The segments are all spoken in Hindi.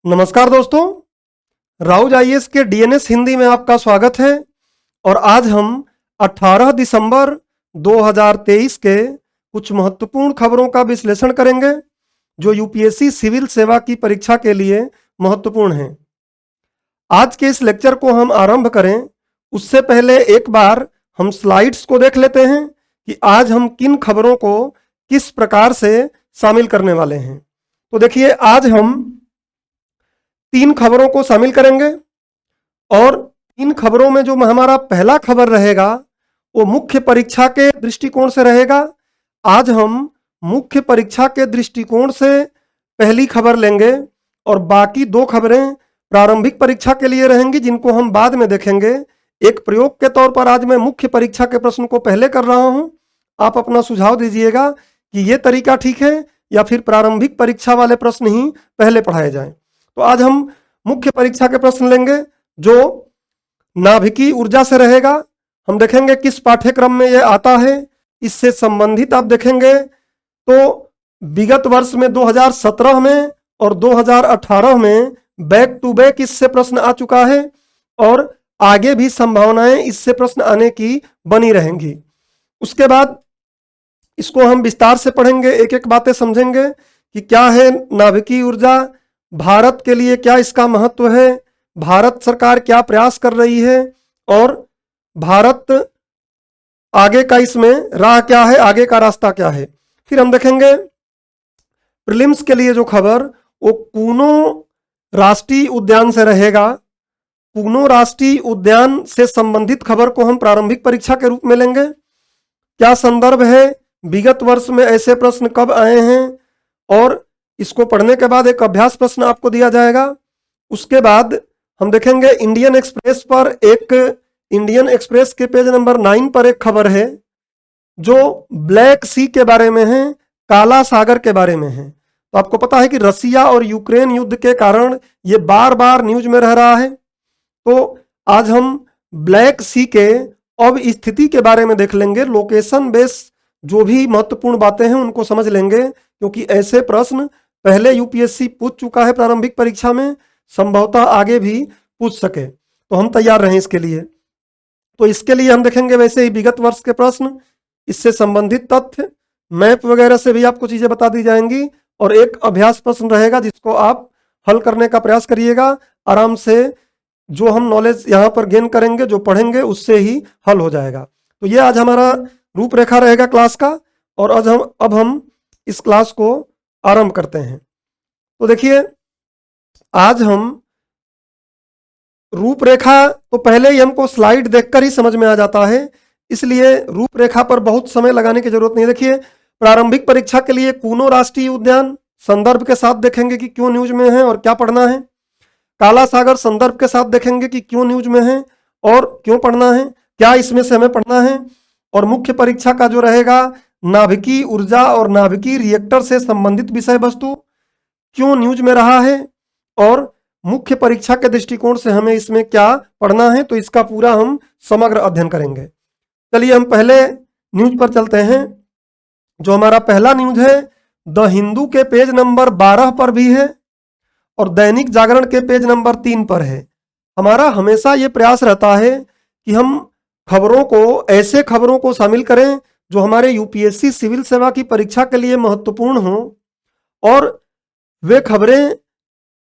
नमस्कार दोस्तों, राउज आईएएस के डीएनएस हिंदी में आपका स्वागत है। और आज हम 18 दिसंबर 2023 के कुछ महत्वपूर्ण खबरों का विश्लेषण करेंगे जो यूपीएससी सिविल सेवा की परीक्षा के लिए महत्वपूर्ण हैं। आज के इस लेक्चर को हम आरंभ करें उससे पहले एक बार हम स्लाइड्स को देख लेते हैं कि आज हम किन खबरों को किस प्रकार से शामिल करने वाले हैं। तो देखिए, आज हम 3 खबरों को शामिल करेंगे और इन खबरों में जो हमारा पहला खबर रहेगा वो मुख्य परीक्षा के दृष्टिकोण से रहेगा। आज हम मुख्य परीक्षा के दृष्टिकोण से पहली खबर लेंगे और बाकी 2 खबरें प्रारंभिक परीक्षा के लिए रहेंगी जिनको हम बाद में देखेंगे। एक प्रयोग के तौर पर आज मैं मुख्य परीक्षा के प्रश्न को पहले कर रहा हूं। आप अपना सुझाव दीजिएगा कि ये तरीका ठीक है या फिर प्रारंभिक परीक्षा वाले प्रश्न ही पहले पढ़ाए जाएं। तो आज हम मुख्य परीक्षा के प्रश्न लेंगे जो नाभिकीय ऊर्जा से रहेगा। हम देखेंगे किस पाठ्यक्रम में यह आता है, इससे संबंधित आप देखेंगे तो विगत वर्ष में 2017 में और 2018 में बैक टू बैक इससे प्रश्न आ चुका है और आगे भी संभावनाएं इससे प्रश्न आने की बनी रहेंगी। उसके बाद इसको हम विस्तार से पढ़ेंगे, एक एक बातें समझेंगे कि क्या है नाभिकीय ऊर्जा, भारत के लिए क्या इसका महत्व है, भारत सरकार क्या प्रयास कर रही है और भारत आगे का इसमें राह क्या है, आगे का रास्ता क्या है। फिर हम देखेंगे प्रीलिम्स के लिए जो खबर वो कूनो राष्ट्रीय उद्यान से रहेगा। कूनो राष्ट्रीय उद्यान से संबंधित खबर को हम प्रारंभिक परीक्षा के रूप में लेंगे। क्या संदर्भ है, विगत वर्ष में ऐसे प्रश्न कब आए हैं और इसको पढ़ने के बाद एक अभ्यास प्रश्न आपको दिया जाएगा। उसके बाद हम देखेंगे इंडियन एक्सप्रेस पर इंडियन एक्सप्रेस के पेज नंबर 9 पर एक खबर है जो ब्लैक सी के बारे में है, काला सागर के बारे में है। तो आपको पता है कि रसिया और यूक्रेन युद्ध के कारण ये बार बार न्यूज में रह रहा है। तो आज हम ब्लैक सी के अब स्थिति के बारे में देख लेंगे। लोकेशन बेस जो भी महत्वपूर्ण बातें हैं उनको समझ लेंगे क्योंकि ऐसे प्रश्न पहले यूपीएससी पूछ चुका है प्रारंभिक परीक्षा में, संभवतः आगे भी पूछ सके, तो हम तैयार रहें इसके लिए। तो इसके लिए हम देखेंगे वैसे ही विगत वर्ष के प्रश्न, इससे संबंधित तथ्य, मैप वगैरह से भी आपको चीजें बता दी जाएंगी और एक अभ्यास प्रश्न रहेगा जिसको आप हल करने का प्रयास करिएगा। आराम से जो हम नॉलेज यहाँ पर गेन करेंगे, जो पढ़ेंगे उससे ही हल हो जाएगा। तो ये आज हमारा रूपरेखा रहेगा क्लास का और अब हम इस क्लास को आरंभ करते हैं। तो देखिए, आज हम रूपरेखा तो पहले ही हमको स्लाइड देखकर ही समझ में आ जाता है, इसलिए रूपरेखा पर बहुत समय लगाने की जरूरत नहीं। देखिए, प्रारंभिक परीक्षा के लिए कूनो राष्ट्रीय उद्यान संदर्भ के साथ देखेंगे कि क्यों न्यूज में है और क्या पढ़ना है। काला सागर संदर्भ के साथ देखेंगे कि क्यों न्यूज में है और क्यों पढ़ना है, क्या इसमें से हमें पढ़ना है। और मुख्य परीक्षा का जो रहेगा नाभिकीय ऊर्जा और नाभिकीय रिएक्टर से संबंधित विषय वस्तु क्यों न्यूज में रहा है और मुख्य परीक्षा के दृष्टिकोण से हमें इसमें क्या पढ़ना है, तो इसका पूरा हम समग्र अध्ययन करेंगे। चलिए हम पहले न्यूज पर चलते हैं। जो हमारा पहला न्यूज है द हिंदू के पेज नंबर 12 पर भी है और दैनिक जागरण के पेज नंबर 3 पर है। हमारा हमेशा ये प्रयास रहता है कि हम खबरों को, ऐसे खबरों को शामिल करें जो हमारे यूपीएससी सिविल सेवा की परीक्षा के लिए महत्वपूर्ण हो और वे खबरें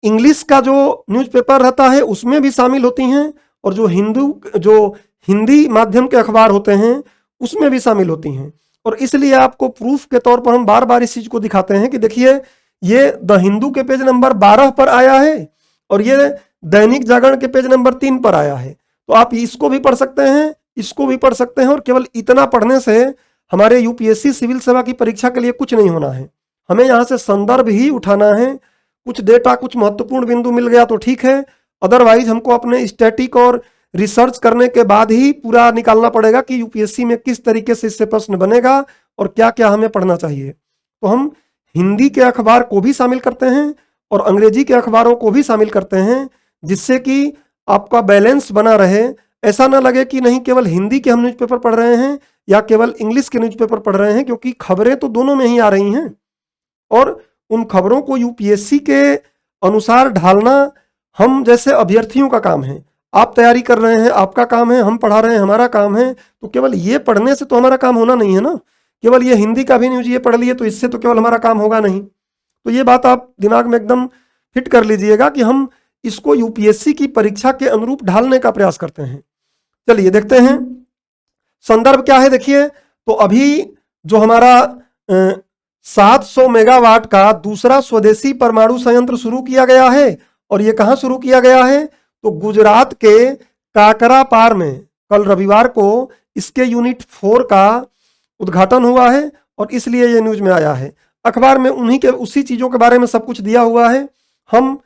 इंग्लिश का जो न्यूज़पेपर रहता है उसमें भी शामिल होती हैं और जो हिंदी माध्यम के अखबार होते हैं उसमें भी शामिल होती हैं। और इसलिए आपको प्रूफ के तौर पर हम बार बार इस चीज को दिखाते हैं कि देखिए, ये द हिंदू के पेज नंबर 12 पर आया है और ये दैनिक जागरण के पेज नंबर 3 पर आया है। तो आप इसको भी पढ़ सकते हैं, इसको भी पढ़ सकते हैं और केवल इतना पढ़ने से हमारे यूपीएससी सिविल सेवा की परीक्षा के लिए कुछ नहीं होना है। हमें यहाँ से संदर्भ ही उठाना है। कुछ डेटा, कुछ महत्वपूर्ण बिंदु मिल गया तो ठीक है, अदरवाइज हमको अपने स्टैटिक और रिसर्च करने के बाद ही पूरा निकालना पड़ेगा कि यूपीएससी में किस तरीके से इससे प्रश्न बनेगा और क्या क्या हमें पढ़ना चाहिए। तो हम हिंदी के अखबार को भी शामिल करते हैं और अंग्रेजी के अखबारों को भी शामिल करते हैं जिससे कि आपका बैलेंस बना रहे। ऐसा ना लगे कि नहीं केवल हिंदी के हम न्यूज़पेपर पढ़ रहे हैं या केवल इंग्लिश के न्यूज़पेपर पढ़ रहे हैं, क्योंकि खबरें तो दोनों में ही आ रही हैं और उन खबरों को यूपीएससी के अनुसार ढालना हम जैसे अभ्यर्थियों का काम है। आप तैयारी कर रहे हैं, आपका काम है, हम पढ़ा रहे हैं, हमारा काम है। तो केवल ये पढ़ने से तो हमारा काम होना नहीं है ना, केवल ये हिंदी का भी न्यूज ये पढ़ लिए तो इससे तो केवल हमारा काम होगा नहीं। तो ये बात आप दिमाग में एकदम फिट कर लीजिएगा कि हम इसको यूपीएससी की परीक्षा के अनुरूप ढालने का प्रयास करते हैं। चलिए देखते हैं संदर्भ क्या है। देखिए, तो अभी जो हमारा 700 मेगावाट का दूसरा स्वदेशी परमाणु संयंत्र शुरू किया गया है, और ये कहाँ शुरू किया गया है, तो गुजरात के काकरापार में कल रविवार को इसके यूनिट 4 का उद्घाटन हुआ है, और इसलिए ये न्यूज में आया है। अखबार में उन्हीं के उसी चीजों के बारे में सब कुछ दिया हुआ है। हम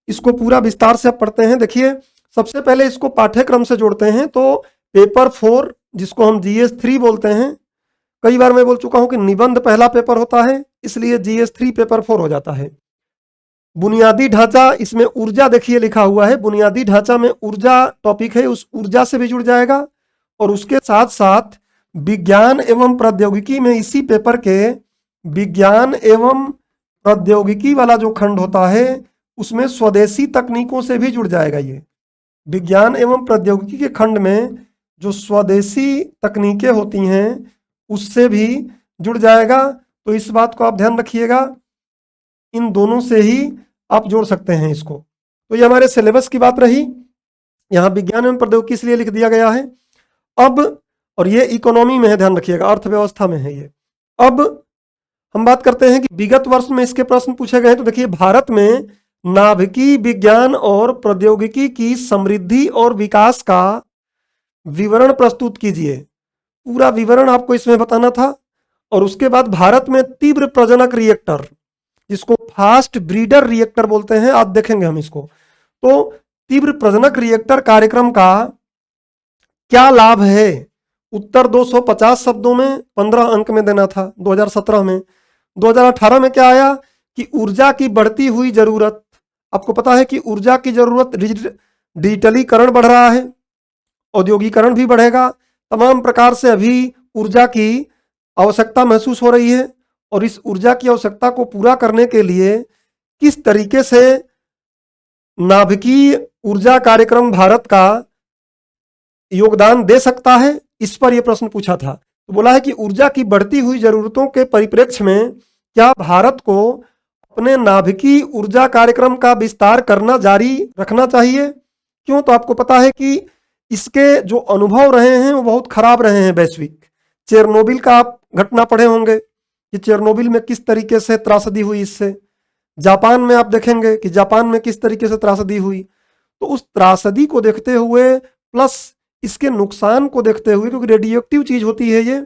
इसको पूरा विस्तार से पढ़ते हैं। देखिए, सबसे पहले इसको पाठ्यक्रम से जोड़ते हैं। तो पेपर 4 जिसको हम जीएस 3 बोलते हैं, कई बार मैं बोल चुका हूं कि निबंध पहला पेपर होता है, इसलिए जीएस 3 पेपर 4 हो जाता है। बुनियादी ढांचा, इसमें ऊर्जा देखिए लिखा हुआ है, बुनियादी ढांचा में ऊर्जा टॉपिक है, उस ऊर्जा से भी जुड़ जाएगा। और उसके साथ साथ विज्ञान एवं प्रौद्योगिकी में इसी पेपर के विज्ञान एवं प्रौद्योगिकी वाला जो खंड होता है उसमें स्वदेशी तकनीकों से भी जुड़ जाएगा। ये विज्ञान एवं प्रौद्योगिकी के खंड में जो स्वदेशी तकनीकें होती हैं उससे भी जुड़ जाएगा। तो इस बात को आप ध्यान रखिएगा, इन दोनों से ही आप जोड़ सकते हैं इसको। तो ये हमारे सिलेबस की बात रही। यहाँ विज्ञान एवं प्रौद्योगिकी इसलिए लिख दिया गया है। अब, और ये इकोनॉमी में है, ध्यान रखिएगा, अर्थव्यवस्था में है ये। अब हम बात करते हैं कि विगत वर्ष में इसके प्रश्न पूछे गए। तो देखिए, भारत में नाभिकीय विज्ञान और प्रौद्योगिकी की समृद्धि और विकास का विवरण प्रस्तुत कीजिए। पूरा विवरण आपको इसमें बताना था। और उसके बाद भारत में तीव्र प्रजनक रिएक्टर, जिसको फास्ट ब्रीडर रिएक्टर बोलते हैं, आज देखेंगे हम इसको। तो तीव्र प्रजनक रिएक्टर कार्यक्रम का क्या लाभ है, उत्तर 250 शब्दों में 15 अंक में देना था 2017 में। 2018 में क्या आया कि ऊर्जा की बढ़ती हुई जरूरत, आपको पता है कि ऊर्जा की जरूरत, डिजिटलीकरण बढ़ रहा है, औद्योगिकरण भी बढ़ेगा, तमाम प्रकार से अभी ऊर्जा की आवश्यकता महसूस हो रही है। और इस ऊर्जा की आवश्यकता को पूरा करने के लिए किस तरीके से नाभिकीय ऊर्जा कार्यक्रम भारत का योगदान दे सकता है, इस पर यह प्रश्न पूछा था। तो बोला है कि ऊर्जा की बढ़ती हुई जरूरतों के परिप्रेक्ष्य में क्या भारत को अपने नाभिकीय ऊर्जा कार्यक्रम का विस्तार करना जारी रखना चाहिए। क्यों, तो आपको पता है कि इसके जो अनुभव रहे हैं वो बहुत खराब रहे हैं वैश्विक। चेरनोबिल का आप घटना पढ़े होंगे कि चेरनोबिल में किस तरीके से त्रासदी हुई इससे। जापान में आप देखेंगे कि जापान में किस तरीके से त्रासदी हुई। तो उस त्रासदी को देखते हुए प्लस इसके नुकसान को देखते हुए, क्योंकि रेडियो एक्टिव चीज होती है ये,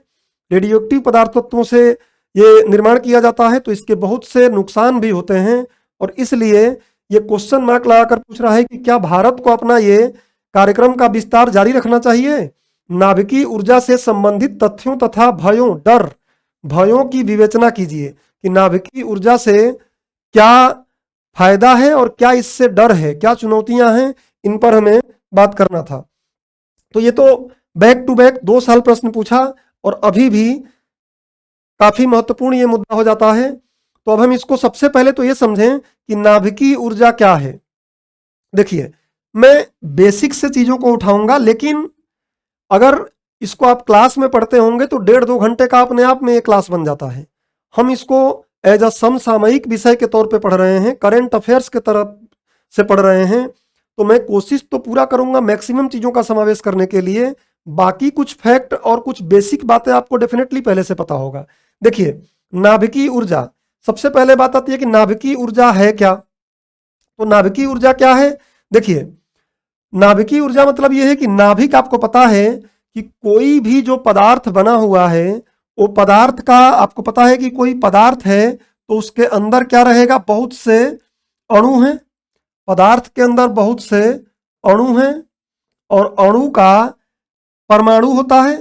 रेडियो एक्टिव पदार्थों से ये निर्माण किया जाता है, तो इसके बहुत से नुकसान भी होते हैं। और इसलिए ये क्वेश्चन मार्क लगाकर पूछ रहा है कि क्या भारत को अपना ये कार्यक्रम का विस्तार जारी रखना चाहिए। नाभिकीय ऊर्जा से संबंधित तथ्यों तथा भयों की विवेचना कीजिए कि नाभिकीय ऊर्जा से क्या फायदा है और क्या इससे डर है, क्या चुनौतियां हैं, इन पर हमें बात करना था। तो ये तो बैक टू बैक 2 साल प्रश्न पूछा, और अभी भी काफी महत्वपूर्ण ये मुद्दा हो जाता है। तो अब हम इसको सबसे पहले तो ये समझें कि नाभिकीय ऊर्जा क्या है। देखिए, मैं बेसिक से चीजों को उठाऊंगा, लेकिन अगर इसको आप क्लास में पढ़ते होंगे तो 1.5-2 घंटे का अपने आप में ये क्लास बन जाता है। हम इसको एज अ समसामयिक विषय के तौर पे पढ़ रहे हैं, करंट अफेयर्स के तरफ से पढ़ रहे हैं। तो मैं कोशिश तो पूरा करूंगा मैक्सिमम चीजों का समावेश करने के लिए। बाकी कुछ फैक्ट और कुछ बेसिक बातें आपको डेफिनेटली पहले से पता होगा। देखिए, नाभिकीय ऊर्जा, सबसे पहले बात आती है कि नाभिकीय ऊर्जा है क्या। तो नाभिकीय ऊर्जा क्या है, देखिए, नाभिकीय ऊर्जा मतलब यह है कि नाभिक, आपको पता है कि कोई भी जो पदार्थ बना हुआ है, वो पदार्थ का, आपको पता है कि कोई पदार्थ है तो उसके अंदर क्या रहेगा, बहुत से अणु हैं। पदार्थ के अंदर बहुत से अणु हैं, और अणु का परमाणु होता है।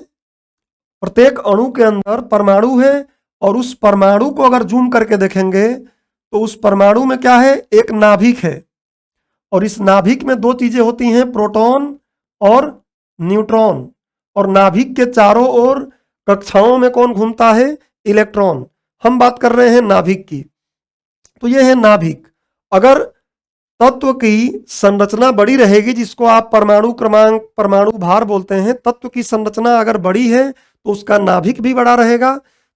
प्रत्येक अणु के अंदर परमाणु है, और उस परमाणु को अगर जूम करके देखेंगे तो उस परमाणु में क्या है, एक नाभिक है। और इस नाभिक में 2 चीजें होती हैं, प्रोटॉन और न्यूट्रॉन। और नाभिक के चारों ओर कक्षाओं में कौन घूमता है, इलेक्ट्रॉन। हम बात कर रहे हैं नाभिक की। तो ये है नाभिक। अगर तत्व की संरचना बड़ी रहेगी, जिसको आप परमाणु क्रमांक, परमाणु भार बोलते हैं। तत्व की संरचना अगर बड़ी है तो उसका नाभिक भी बड़ा रहेगा,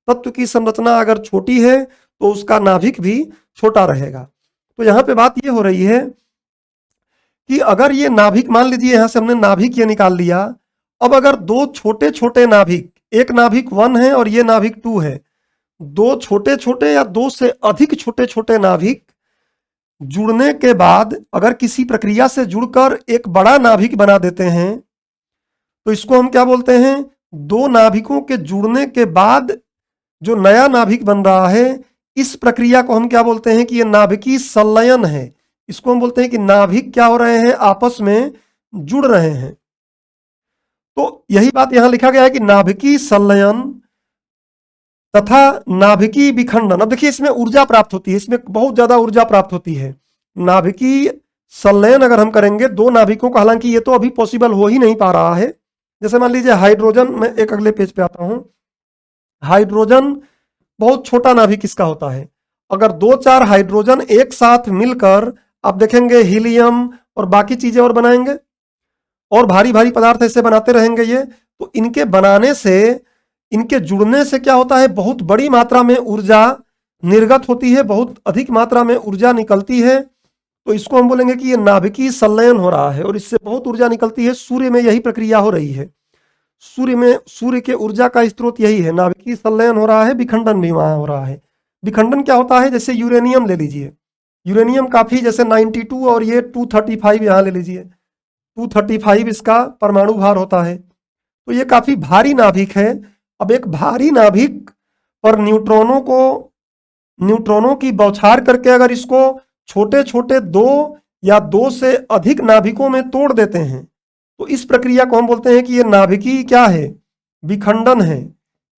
तत्व की संरचना अगर छोटी है तो उसका नाभिक भी छोटा रहेगा। तो यहाँ पे बात ये हो रही है कि अगर ये नाभिक, मान लीजिए यहां से हमने नाभिक ये निकाल लिया, अब अगर दो छोटे छोटे नाभिक, एक नाभिक 1 है और ये नाभिक 2 है, दो छोटे छोटे या दो से अधिक छोटे छोटे नाभिक जुड़ने के बाद अगर किसी प्रक्रिया से जुड़कर एक बड़ा नाभिक बना देते हैं तो इसको हम क्या बोलते हैं? दो नाभिकों के जुड़ने के बाद जो नया नाभिक बन रहा है, इस प्रक्रिया को हम क्या बोलते हैं? कि ये नाभिकीय संलयन है। इसको हम बोलते हैं कि नाभिक क्या हो रहे हैं? आपस में जुड़ रहे हैं। तो यही बात यहां लिखा गया है कि नाभिकीय संलयन तथा नाभिकीय विखंडन। अब देखिए इसमें ऊर्जा प्राप्त होती है, इसमें बहुत ज्यादा ऊर्जा प्राप्त होती है। नाभिकीय संलयन अगर हम करेंगे दो नाभिकों का, हालांकि ये तो अभी पॉसिबल हो ही नहीं पा रहा है। जैसे मान लीजिए हाइड्रोजन, मैं एक अगले पेज पे आता हूं। हाइड्रोजन बहुत छोटा नाभिक इसका होता है। अगर 2-4 हाइड्रोजन एक साथ मिलकर आप देखेंगे हीलियम और बाकी चीजें और बनाएंगे, और भारी भारी पदार्थ ऐसे बनाते रहेंगे ये, तो इनके बनाने से, इनके जुड़ने से क्या होता है? बहुत बड़ी मात्रा में ऊर्जा निर्गत होती है, बहुत अधिक मात्रा में ऊर्जा निकलती है। तो इसको हम बोलेंगे कि ये नाभिकीय संलयन हो रहा है और इससे बहुत ऊर्जा निकलती है। सूर्य में यही प्रक्रिया हो रही है। सूर्य में, सूर्य के ऊर्जा का स्रोत यही है, नाभिकीय संलयन हो रहा है, विखंडन भी वहां हो रहा है। विखंडन क्या होता है? जैसे यूरेनियम ले लीजिए, यूरेनियम काफी, जैसे 92 और ये 235 यहाँ ले लीजिए, 235 इसका परमाणु भार होता है। तो ये काफी भारी नाभिक है। अब एक भारी नाभिक पर न्यूट्रॉनों की बौछार करके अगर इसको छोटे छोटे दो या दो से अधिक नाभिकों में तोड़ देते हैं तो इस प्रक्रिया को हम बोलते हैं कि ये नाभिकीय क्या है? विखंडन है।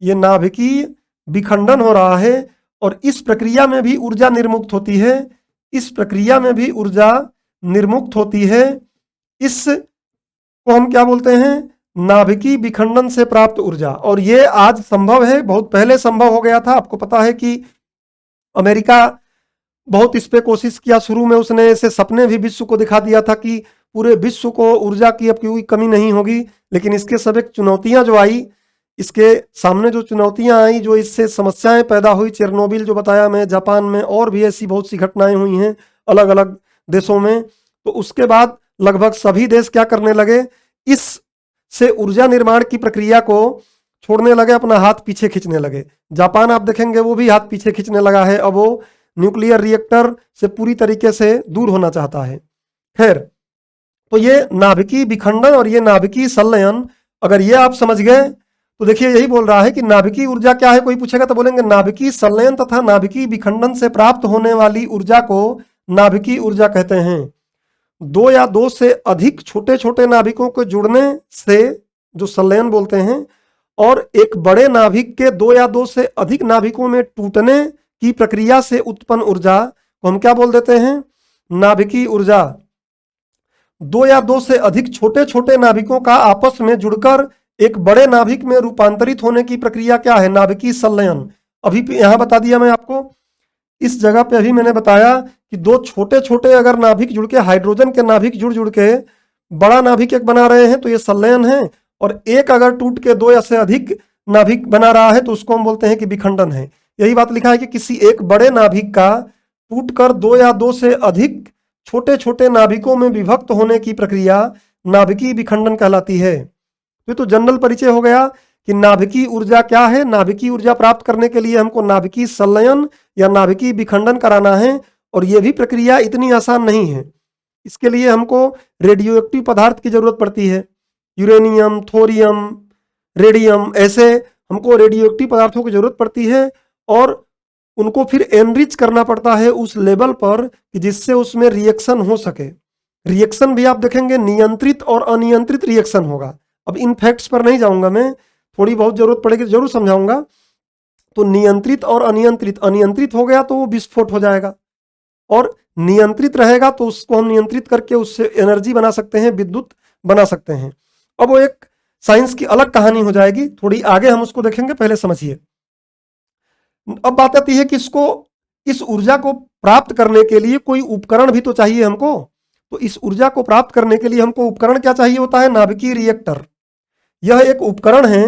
ये नाभिकीय विखंडन हो रहा है और इस प्रक्रिया में भी ऊर्जा निर्मुक्त होती है। इस प्रक्रिया में भी ऊर्जा निर्मुक्त होती है। इस को हम क्या बोलते हैं? नाभिकीय विखंडन से प्राप्त ऊर्जा। और ये आज संभव है, बहुत पहले संभव हो गया था। आपको पता है कि अमेरिका बहुत इस पे कोशिश किया, शुरू में उसने ऐसे सपने भी विश्व को दिखा दिया था कि पूरे विश्व को ऊर्जा की अब कोई कमी नहीं होगी। लेकिन इसके सब एक चुनौतियां जो आई, इसके सामने जो चुनौतियां आई, जो इससे समस्याएं पैदा हुई, चेरनोबिल जो बताया मैं, जापान में, और भी ऐसी बहुत सी घटनाएं हुई हैं अलग अलग देशों में। तो उसके बाद लगभग सभी देश क्या करने लगे? इस से ऊर्जा निर्माण की प्रक्रिया को छोड़ने लगे, अपना हाथ पीछे खींचने लगे। जापान आप देखेंगे वो भी हाथ पीछे खींचने लगा है। अब वो न्यूक्लियर रिएक्टर से पूरी तरीके से दूर होना चाहता है। खैर, तो ये नाभिकीय विखंडन और ये नाभिकीय संलयन, अगर ये आप समझ गए तो देखिए यही बोल रहा है कि नाभिकीय ऊर्जा क्या है। कोई पूछेगा तो बोलेंगे नाभिकीय संलयन तथा नाभिकीय विखंडन से प्राप्त होने वाली ऊर्जा को नाभिकीय ऊर्जा कहते हैं। दो या दो से अधिक छोटे छोटे नाभिकों के जुड़ने से, जो संलयन बोलते हैं, और एक बड़े नाभिक के दो या दो से अधिक नाभिकों में टूटने की प्रक्रिया से उत्पन्न ऊर्जा को हम क्या बोल देते हैं? नाभिकीय ऊर्जा। दो या दो से अधिक छोटे छोटे नाभिकों का आपस में जुड़कर एक बड़े नाभिक में रूपांतरित होने की प्रक्रिया क्या है? नाभिकीय संलयन। अभी यहां बता दिया मैं आपको, इस जगह पे अभी मैंने बताया कि दो छोटे छोटे अगर नाभिक जुड़ के, हाइड्रोजन के नाभिक जुड़ जुड़ के बड़ा नाभिक एक बना रहे हैं तो ये संलयन है। और एक अगर टूट के दो या से अधिक नाभिक बना रहा है तो उसको हम बोलते हैं कि विखंडन है। यही बात लिखा है कि किसी एक बड़े नाभिक का टूटकर दो या दो से अधिक छोटे छोटे नाभिकों में विभक्त होने की प्रक्रिया नाभिकीय विखंडन कहलाती है। तो जनरल परिचय हो गया कि नाभिकीय ऊर्जा क्या है। नाभिकीय ऊर्जा प्राप्त करने के लिए हमको नाभिकीय संलयन या नाभिकीय विखंडन कराना है, और यह भी प्रक्रिया इतनी आसान नहीं है। इसके लिए हमको रेडियोएक्टिव पदार्थ की जरूरत पड़ती है। यूरेनियम, थोरियम, रेडियम, ऐसे हमको रेडियोएक्टिव पदार्थों की जरूरत पड़ती है, और उनको फिर एनरिच करना पड़ता है उस लेवल पर कि जिससे उसमें रिएक्शन हो सके। रिएक्शन भी आप देखेंगे नियंत्रित और अनियंत्रित रिएक्शन होगा। अब इन फैक्ट्स पर नहीं जाऊंगा मैं, थोड़ी बहुत जरूरत पड़ेगी जरूर समझाऊंगा। तो नियंत्रित और अनियंत्रित, अनियंत्रित हो गया तो वो विस्फोट हो जाएगा, और नियंत्रित रहेगा तो उसको हम नियंत्रित करके उससे एनर्जी बना सकते हैं, विद्युत बना सकते हैं। अब वो एक साइंस की अलग कहानी हो जाएगी, थोड़ी आगे हम उसको देखेंगे, पहले समझिए। अब बात आती है कि इसको इस ऊर्जा को प्राप्त करने के लिए कोई उपकरण भी तो चाहिए हमको। तो इस ऊर्जा को प्राप्त करने के लिए हमको उपकरण क्या चाहिए होता है? नाभिकीय रिएक्टर। यह एक उपकरण है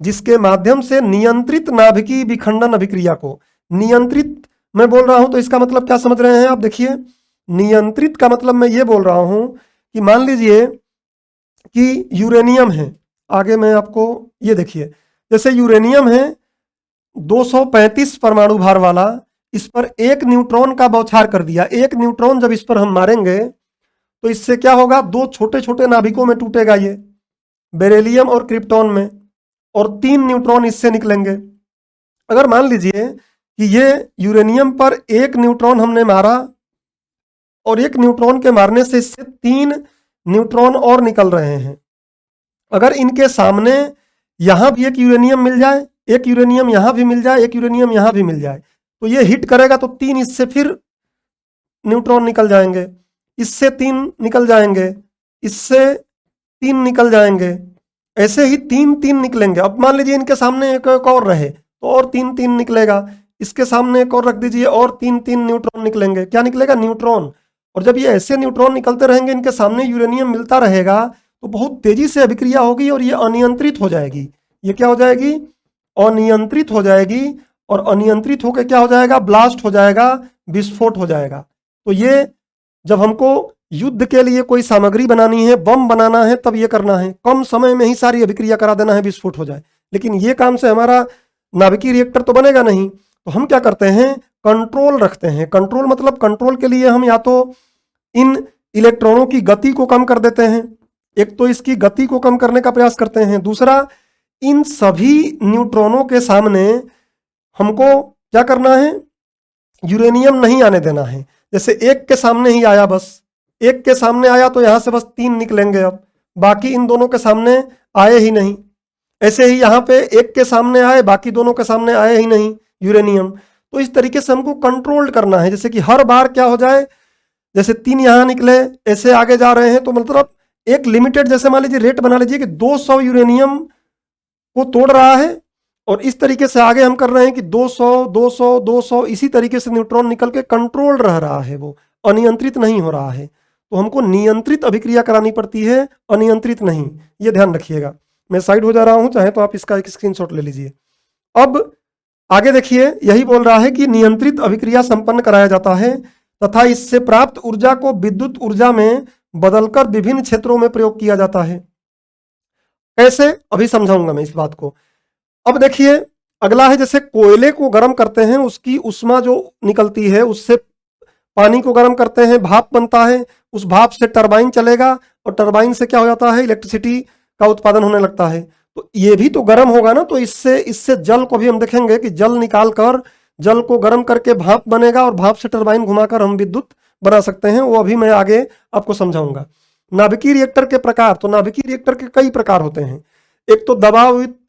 जिसके माध्यम से नियंत्रित नाभिकीय विखंडन अभिक्रिया को, नियंत्रित मैं बोल रहा हूं तो इसका मतलब क्या समझ रहे हैं आप? देखिए, नियंत्रित का मतलब मैं ये बोल रहा हूं कि मान लीजिए कि यूरेनियम है, आगे मैं आपको ये देखिए, जैसे यूरेनियम है 235 परमाणु भार वाला, इस पर एक न्यूट्रॉन का बौछार कर दिया। एक न्यूट्रॉन जब इस पर हम मारेंगे तो इससे क्या होगा? दो छोटे छोटे नाभिकों में टूटेगा ये, बेरिलियम और क्रिप्टॉन में, और 3 न्यूट्रॉन इससे निकलेंगे। अगर मान लीजिए कि ये यूरेनियम पर एक न्यूट्रॉन हमने मारा और एक न्यूट्रॉन के मारने से इससे 3 न्यूट्रॉन और निकल रहे हैं। अगर इनके सामने यहां भी एक यूरेनियम मिल जाए, एक यूरेनियम यहां भी मिल जाए, एक यूरेनियम यहां भी मिल जाए, तो ये हिट करेगा तो 3 इससे फिर न्यूट्रॉन निकल जाएंगे, इससे 3 निकल जाएंगे, इससे 3 निकल जाएंगे, ऐसे ही 3 निकलेंगे। अब मान लीजिए इनके सामने एक और रहे तो और 3 निकलेगा, इसके सामने एक और रख दीजिए और 3 न्यूट्रॉन निकलेंगे। क्या निकलेगा? न्यूट्रॉन। और जब ये ऐसे न्यूट्रॉन निकलते रहेंगे, इनके सामने यूरेनियम मिलता रहेगा, तो बहुत तेजी से अभिक्रिया होगी और ये अनियंत्रित हो जाएगी। ये क्या हो जाएगी? अनियंत्रित हो जाएगी। और अनियंत्रित होकर क्या हो जाएगा? ब्लास्ट हो जाएगा, विस्फोट हो जाएगा। तो ये जब हमको युद्ध के लिए कोई सामग्री बनानी है, बम बनाना है, तब ये करना है, कम समय में ही सारी अभिक्रिया करा देना है, विस्फोट हो जाए। लेकिन ये काम से हमारा नाभिकीय रिएक्टर तो बनेगा नहीं। तो हम क्या करते हैं? कंट्रोल रखते हैं। कंट्रोल मतलब कंट्रोल के लिए हम या तो इन इलेक्ट्रॉनों की गति को कम कर देते हैं, एक तो इसकी गति को कम करने का प्रयास करते हैं, दूसरा इन सभी न्यूट्रॉनों के सामने हमको क्या करना है? यूरेनियम नहीं आने देना है। जैसे एक के सामने ही आया, बस एक के सामने आया तो यहां से बस 3 निकलेंगे, अब बाकी इन दोनों के सामने आए ही नहीं। ऐसे ही यहाँ पे एक के सामने आए, बाकी दोनों के सामने आए ही नहीं यूरेनियम। तो इस तरीके से हमको कंट्रोल करना है, जैसे कि हर बार क्या हो जाए, जैसे 3 यहाँ निकले, ऐसे आगे जा रहे हैं, तो मतलब एक लिमिटेड, जैसे मान लीजिए रेट बना लीजिए कि 200 यूरेनियम को तोड़ रहा है और इस तरीके से आगे हम कर रहे हैं कि 200 200 200, इसी तरीके से न्यूट्रॉन निकल के कंट्रोल रह रहा है, वो अनियंत्रित नहीं हो रहा है। तो हमको नियंत्रित अभिक्रिया करानी पड़ती है, अनियंत्रित नहीं। ये ध्यान रखिएगा। मैं साइड हो जा रहा हूं, चाहे तो आप इसका एक स्क्रीनशॉट ले लीजिए। अब आगे देखिए, यही बोल रहा है कि नियंत्रित अभिक्रिया संपन्न कराया जाता है तथा इससे प्राप्त ऊर्जा को विद्युत ऊर्जा में बदलकर विभिन्न क्षेत्रों में प्रयोग किया जाता है। कैसे? अभी समझाऊंगा मैं इस बात को। अब देखिए, अगला है, जैसे कोयले को गर्म करते हैं, उसकी उष्मा जो निकलती है, उससे पानी को गर्म करते हैं, भाप बनता है, उस भाप से टरबाइन चलेगा और टरबाइन से क्या हो जाता है? इलेक्ट्रिसिटी का उत्पादन होने लगता है। तो ये भी तो गर्म होगा ना, तो इससे जल को भी हम देखेंगे कि जल निकाल कर, जल को गर्म करके भाप बनेगा और भाप से टरबाइन घुमाकर हम विद्युत बना सकते हैं। वो अभी मैं आगे आपको समझाऊंगा। नाभिकीय रिएक्टर के प्रकार, तो नाभिकीय रिएक्टर के कई प्रकार होते हैं। एक तो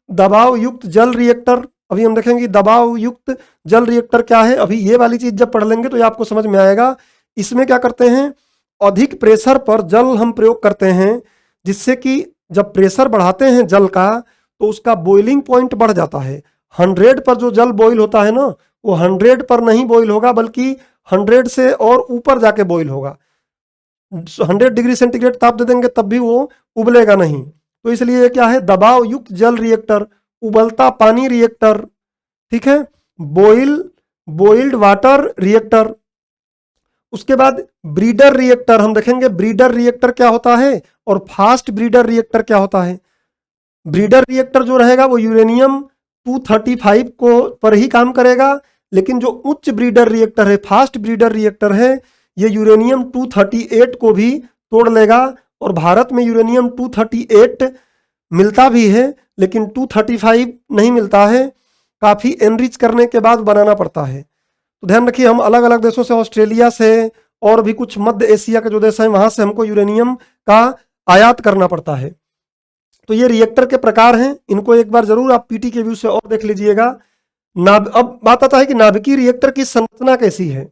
दबाव युक्त जल रिएक्टर, अभी हम देखेंगे दबाव युक्त जल रिएक्टर क्या है। अभी ये वाली चीज जब पढ़ लेंगे तो ये आपको समझ में आएगा। इसमें क्या करते हैं? अधिक प्रेशर पर जल हम प्रयोग करते हैं, जिससे कि जब प्रेशर बढ़ाते हैं जल का तो उसका बॉइलिंग पॉइंट बढ़ जाता है। 100 पर जो जल बॉइल होता है ना, वो 100 पर नहीं बॉइल होगा, बल्कि 100 से और ऊपर जाके बॉइल होगा। 100 डिग्री सेंटीग्रेड ताप दे देंगे तब भी वो उबलेगा नहीं। तो इसलिए ये क्या है? दबाव युक्त जल रिएक्टर, उबलता पानी रिएक्टर, ठीक है, बॉइल्ड वाटर रिएक्टर। उसके बाद ब्रीडर रिएक्टर हम देखेंगे। ब्रीडर रिएक्टर क्या होता है और फास्ट ब्रीडर रिएक्टर क्या होता है। ब्रीडर रिएक्टर जो रहेगा वो यूरेनियम 235 को पर ही काम करेगा, लेकिन जो उच्च ब्रीडर रिएक्टर है, फास्ट ब्रीडर रिएक्टर है, ये यूरेनियम 238 को भी तोड़ लेगा। और भारत में यूरेनियम 238 मिलता भी है, लेकिन 235 नहीं मिलता है, काफ़ी एनरिच करने के बाद बनाना पड़ता है। तो ध्यान रखिए, हम अलग अलग देशों से, ऑस्ट्रेलिया से और भी कुछ मध्य एशिया के जो देश हैं, वहां से हमको यूरेनियम का आयात करना पड़ता है। तो ये रिएक्टर के प्रकार हैं, इनको एक बार जरूर आप पीटी के व्यू से और देख लीजिएगा। अब बात आता है कि नाभिकीय रिएक्टर की संरचना कैसी है।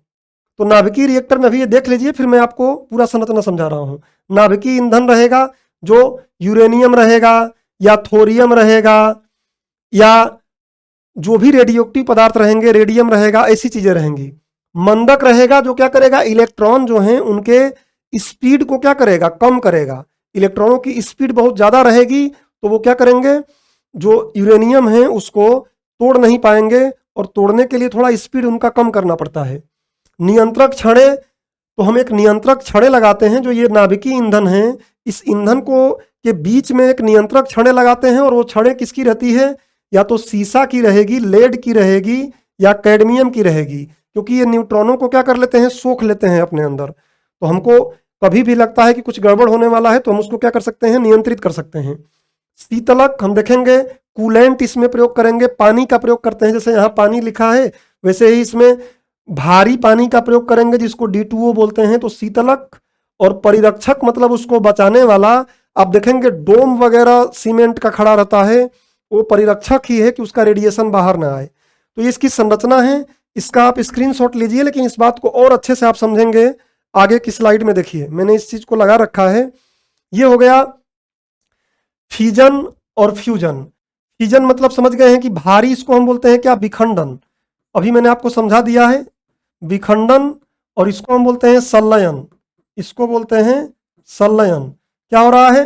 तो नाभिकीय रिएक्टर में अभी ये देख लीजिए, फिर मैं आपको पूरा संरचना समझा रहा हूँ। नाभिकीय ईंधन रहेगा, जो यूरेनियम रहेगा या थोरियम रहेगा या जो भी रेडियोक्टिव पदार्थ रहेंगे, रेडियम रहेगा, ऐसी चीजें रहेंगी। मंदक रहेगा जो क्या करेगा, इलेक्ट्रॉन जो हैं उनके स्पीड को क्या करेगा, कम करेगा। इलेक्ट्रॉनों की स्पीड बहुत ज्यादा रहेगी तो वो क्या करेंगे, जो यूरेनियम है उसको तोड़ नहीं पाएंगे और तोड़ने के लिए थोड़ा स्पीड उनका कम करना पड़ता है। नियंत्रक छड़े, तो हम एक नियंत्रक छड़े लगाते हैं, जो ये नाभिकीय ईंधन है इस ईंधन को के बीच में एक नियंत्रक छड़े लगाते हैं, और वो छड़े किसकी रहती है, या तो सीसा की रहेगी, लेड की रहेगी, या कैडमियम की रहेगी, क्योंकि ये न्यूट्रॉनों को क्या कर लेते हैं, सोख लेते हैं अपने अंदर। तो हमको कभी भी लगता है कि कुछ गड़बड़ होने वाला है तो हम उसको क्या कर सकते हैं, नियंत्रित कर सकते हैं। शीतलक हम देखेंगे, कूलेंट इसमें प्रयोग करेंगे, पानी का प्रयोग करते हैं, जैसे यहाँ पानी लिखा है वैसे ही इसमें भारी पानी का प्रयोग करेंगे जिसको D2O बोलते हैं। तो शीतलक और परिरक्षक मतलब उसको बचाने वाला, आप देखेंगे डोम वगैरह सीमेंट का खड़ा रहता है, वो परिरक्षक ही है कि उसका रेडिएशन बाहर ना आए। तो ये इसकी संरचना है, इसका आप स्क्रीनशॉट लीजिए, लेकिन इस बात को और अच्छे से आप समझेंगे आगे की स्लाइड में। देखिए मैंने इस चीज को लगा रखा है, ये हो गया फिजन और फ्यूजन। फिजन मतलब समझ गए हैं कि भारी, इसको हम बोलते हैं क्या, विखंडन। अभी मैंने आपको समझा दिया है विखंडन, और इसको हम बोलते हैं संलयन, इसको बोलते हैं संलयन। क्या हो रहा है,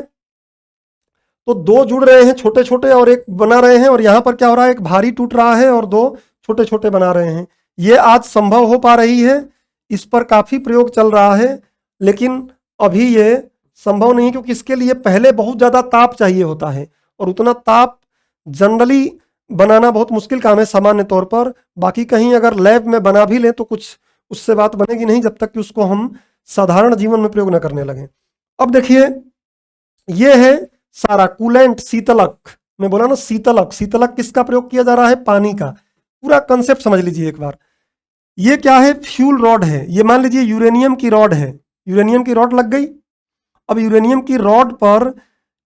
तो दो जुड़ रहे हैं छोटे छोटे और एक बना रहे हैं, और यहां पर क्या हो रहा है, एक भारी टूट रहा है और दो छोटे छोटे बना रहे हैं। ये आज संभव हो पा रही है, इस पर काफी प्रयोग चल रहा है, लेकिन अभी ये संभव नहीं, क्योंकि इसके लिए पहले बहुत ज्यादा ताप चाहिए होता है, और उतना ताप जनरली बनाना बहुत मुश्किल काम है सामान्य तौर पर। बाकी कहीं अगर लैब में बना भी लें तो कुछ उससे बात बनेगी नहीं, जब तक कि उसको हम साधारण जीवन में प्रयोग न करने लगे। अब देखिए ये है सारा कूलेंट, शीतलक, मैं बोला ना शीतलक, शीतलक किसका प्रयोग किया जा रहा है, पानी का। पूरा कंसेप्ट समझ लीजिए एक बार। ये क्या है, फ्यूल रॉड है, ये मान लीजिए यूरेनियम की रॉड है, यूरेनियम की रॉड लग गई। अब यूरेनियम की रॉड पर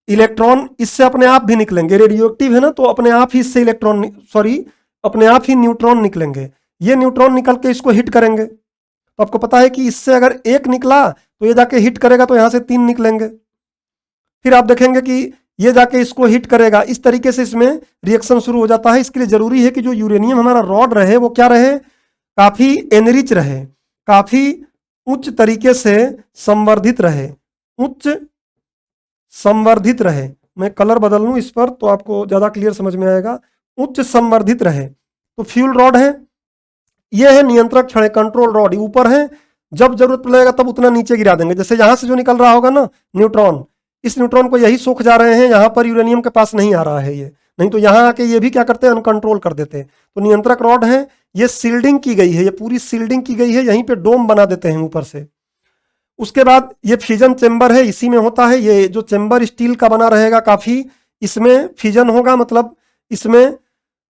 इलेक्ट्रॉन इससे अपने आप भी निकलेंगे, रेडियो एक्टिव है ना, तो अपने आप ही इससे इलेक्ट्रॉन, सॉरी अपने आप ही न्यूट्रॉन निकलेंगे। ये न्यूट्रॉन निकल के इसको हिट करेंगे, तो आपको पता है कि इससे अगर एक निकला तो ये जाके हिट करेगा, तो यहां से 3 निकलेंगे। फिर आप देखेंगे कि ये जाके इसको हिट करेगा, इस तरीके से इसमें रिएक्शन शुरू हो जाता है। इसके लिए जरूरी है कि जो यूरेनियम हमारा रॉड रहे वो क्या रहे, काफी एनरिच रहे, काफी उच्च तरीके से संवर्धित रहे, उच्च संवर्धित रहे। मैं कलर बदल लूं इस पर तो आपको ज्यादा क्लियर समझ में आएगा, उच्च संवर्धित रहे। तो फ्यूल रॉड है, ये है नियंत्रक छड़े, कंट्रोल रॉड ऊपर है, जब जरूरत पड़ेगा तब उतना नीचे गिरा देंगे। जैसे यहां से जो निकल रहा होगा ना न्यूट्रॉन, इस न्यूट्रॉन को यही सोख जा रहे हैं, यहां पर यूरेनियम के पास नहीं आ रहा है ये, नहीं तो यहां आके ये भी क्या करते हैं, अनकंट्रोल कर देते हैं। तो नियंत्रक रॉड है, ये सील्डिंग की गई है, ये पूरी सील्डिंग की गई है, यहीं पे डोम बना देते हैं ऊपर से। उसके बाद ये फिजन चेंबर है, इसी में होता है, ये जो चेंबर स्टील का बना रहेगा काफी, इसमें फिजन होगा, मतलब इसमें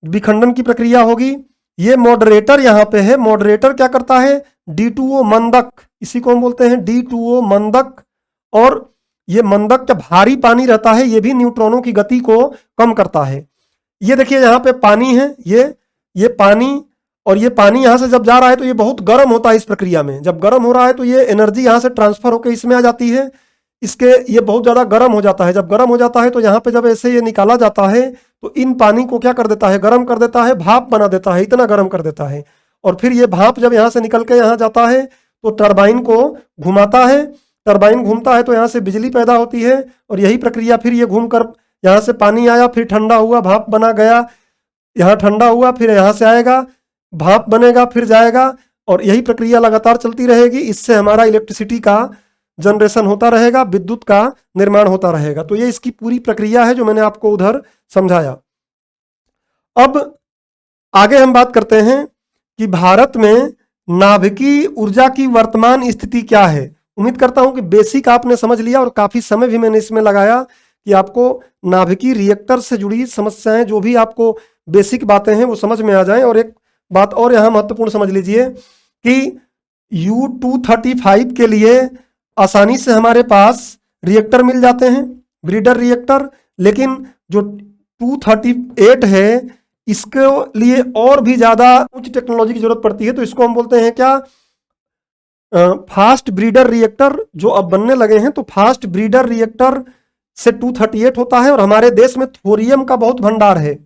विखंडन की प्रक्रिया होगी। ये मॉडरेटर यहाँ पे है, मॉडरेटर क्या करता है, D2O मंदक, इसी को हम बोलते हैं D2O मंदक। और ये मंदक जब भारी पानी रहता है ये भी न्यूट्रॉनों की गति को कम करता है। ये देखिए यहाँ पे पानी है, ये पानी, और ये पानी यहाँ से जब जा रहा है तो ये बहुत गर्म होता है इस प्रक्रिया में। जब गर्म हो रहा है तो ये एनर्जी यहाँ से ट्रांसफर होकर इसमें आ जाती है, इसके ये बहुत ज्यादा गर्म हो जाता है। जब गर्म हो जाता है तो यहाँ पे जब ऐसे ये निकाला जाता है तो इन पानी को क्या कर देता है, गर्म कर देता है, भाप बना देता है, इतना गर्म कर देता है। और फिर ये भाप जब यहाँ से निकल के यहाँ जाता है तो टरबाइन को घुमाता है, टरबाइन घूमता है तो यहाँ से बिजली पैदा होती है, और यही प्रक्रिया फिर ये घूमकर यहाँ से पानी आया, फिर ठंडा हुआ, भाप बना गया, यहाँ ठंडा हुआ, फिर यहाँ से आएगा, भाप बनेगा, फिर जाएगा, और यही प्रक्रिया लगातार चलती रहेगी। इससे हमारा इलेक्ट्रिसिटी का जनरेशन होता रहेगा, विद्युत का निर्माण होता रहेगा। तो ये इसकी पूरी प्रक्रिया है जो मैंने आपको उधर समझाया। अब आगे हम बात करते हैं कि भारत में नाभिकीय ऊर्जा की वर्तमान स्थिति क्या है। उम्मीद करता हूं कि बेसिक आपने समझ लिया, और काफी समय भी मैंने इसमें लगाया कि आपको नाभिकीय रिएक्टर से जुड़ी समस्याएं, जो भी आपको बेसिक बातें हैं वो समझ में आ जाएं। और एक बात और यहाँ महत्वपूर्ण समझ लीजिए कि U-235 के लिए आसानी से हमारे पास रिएक्टर मिल जाते हैं, ब्रीडर रिएक्टर, लेकिन जो 238 है इसके लिए और भी ज्यादा उच्च टेक्नोलॉजी की जरूरत पड़ती है। तो इसको हम बोलते हैं क्या, फास्ट ब्रीडर रिएक्टर जो अब बनने लगे हैं। तो फास्ट ब्रीडर रिएक्टर से 238 होता है, और हमारे देश में थोरियम का बहुत भंडार है,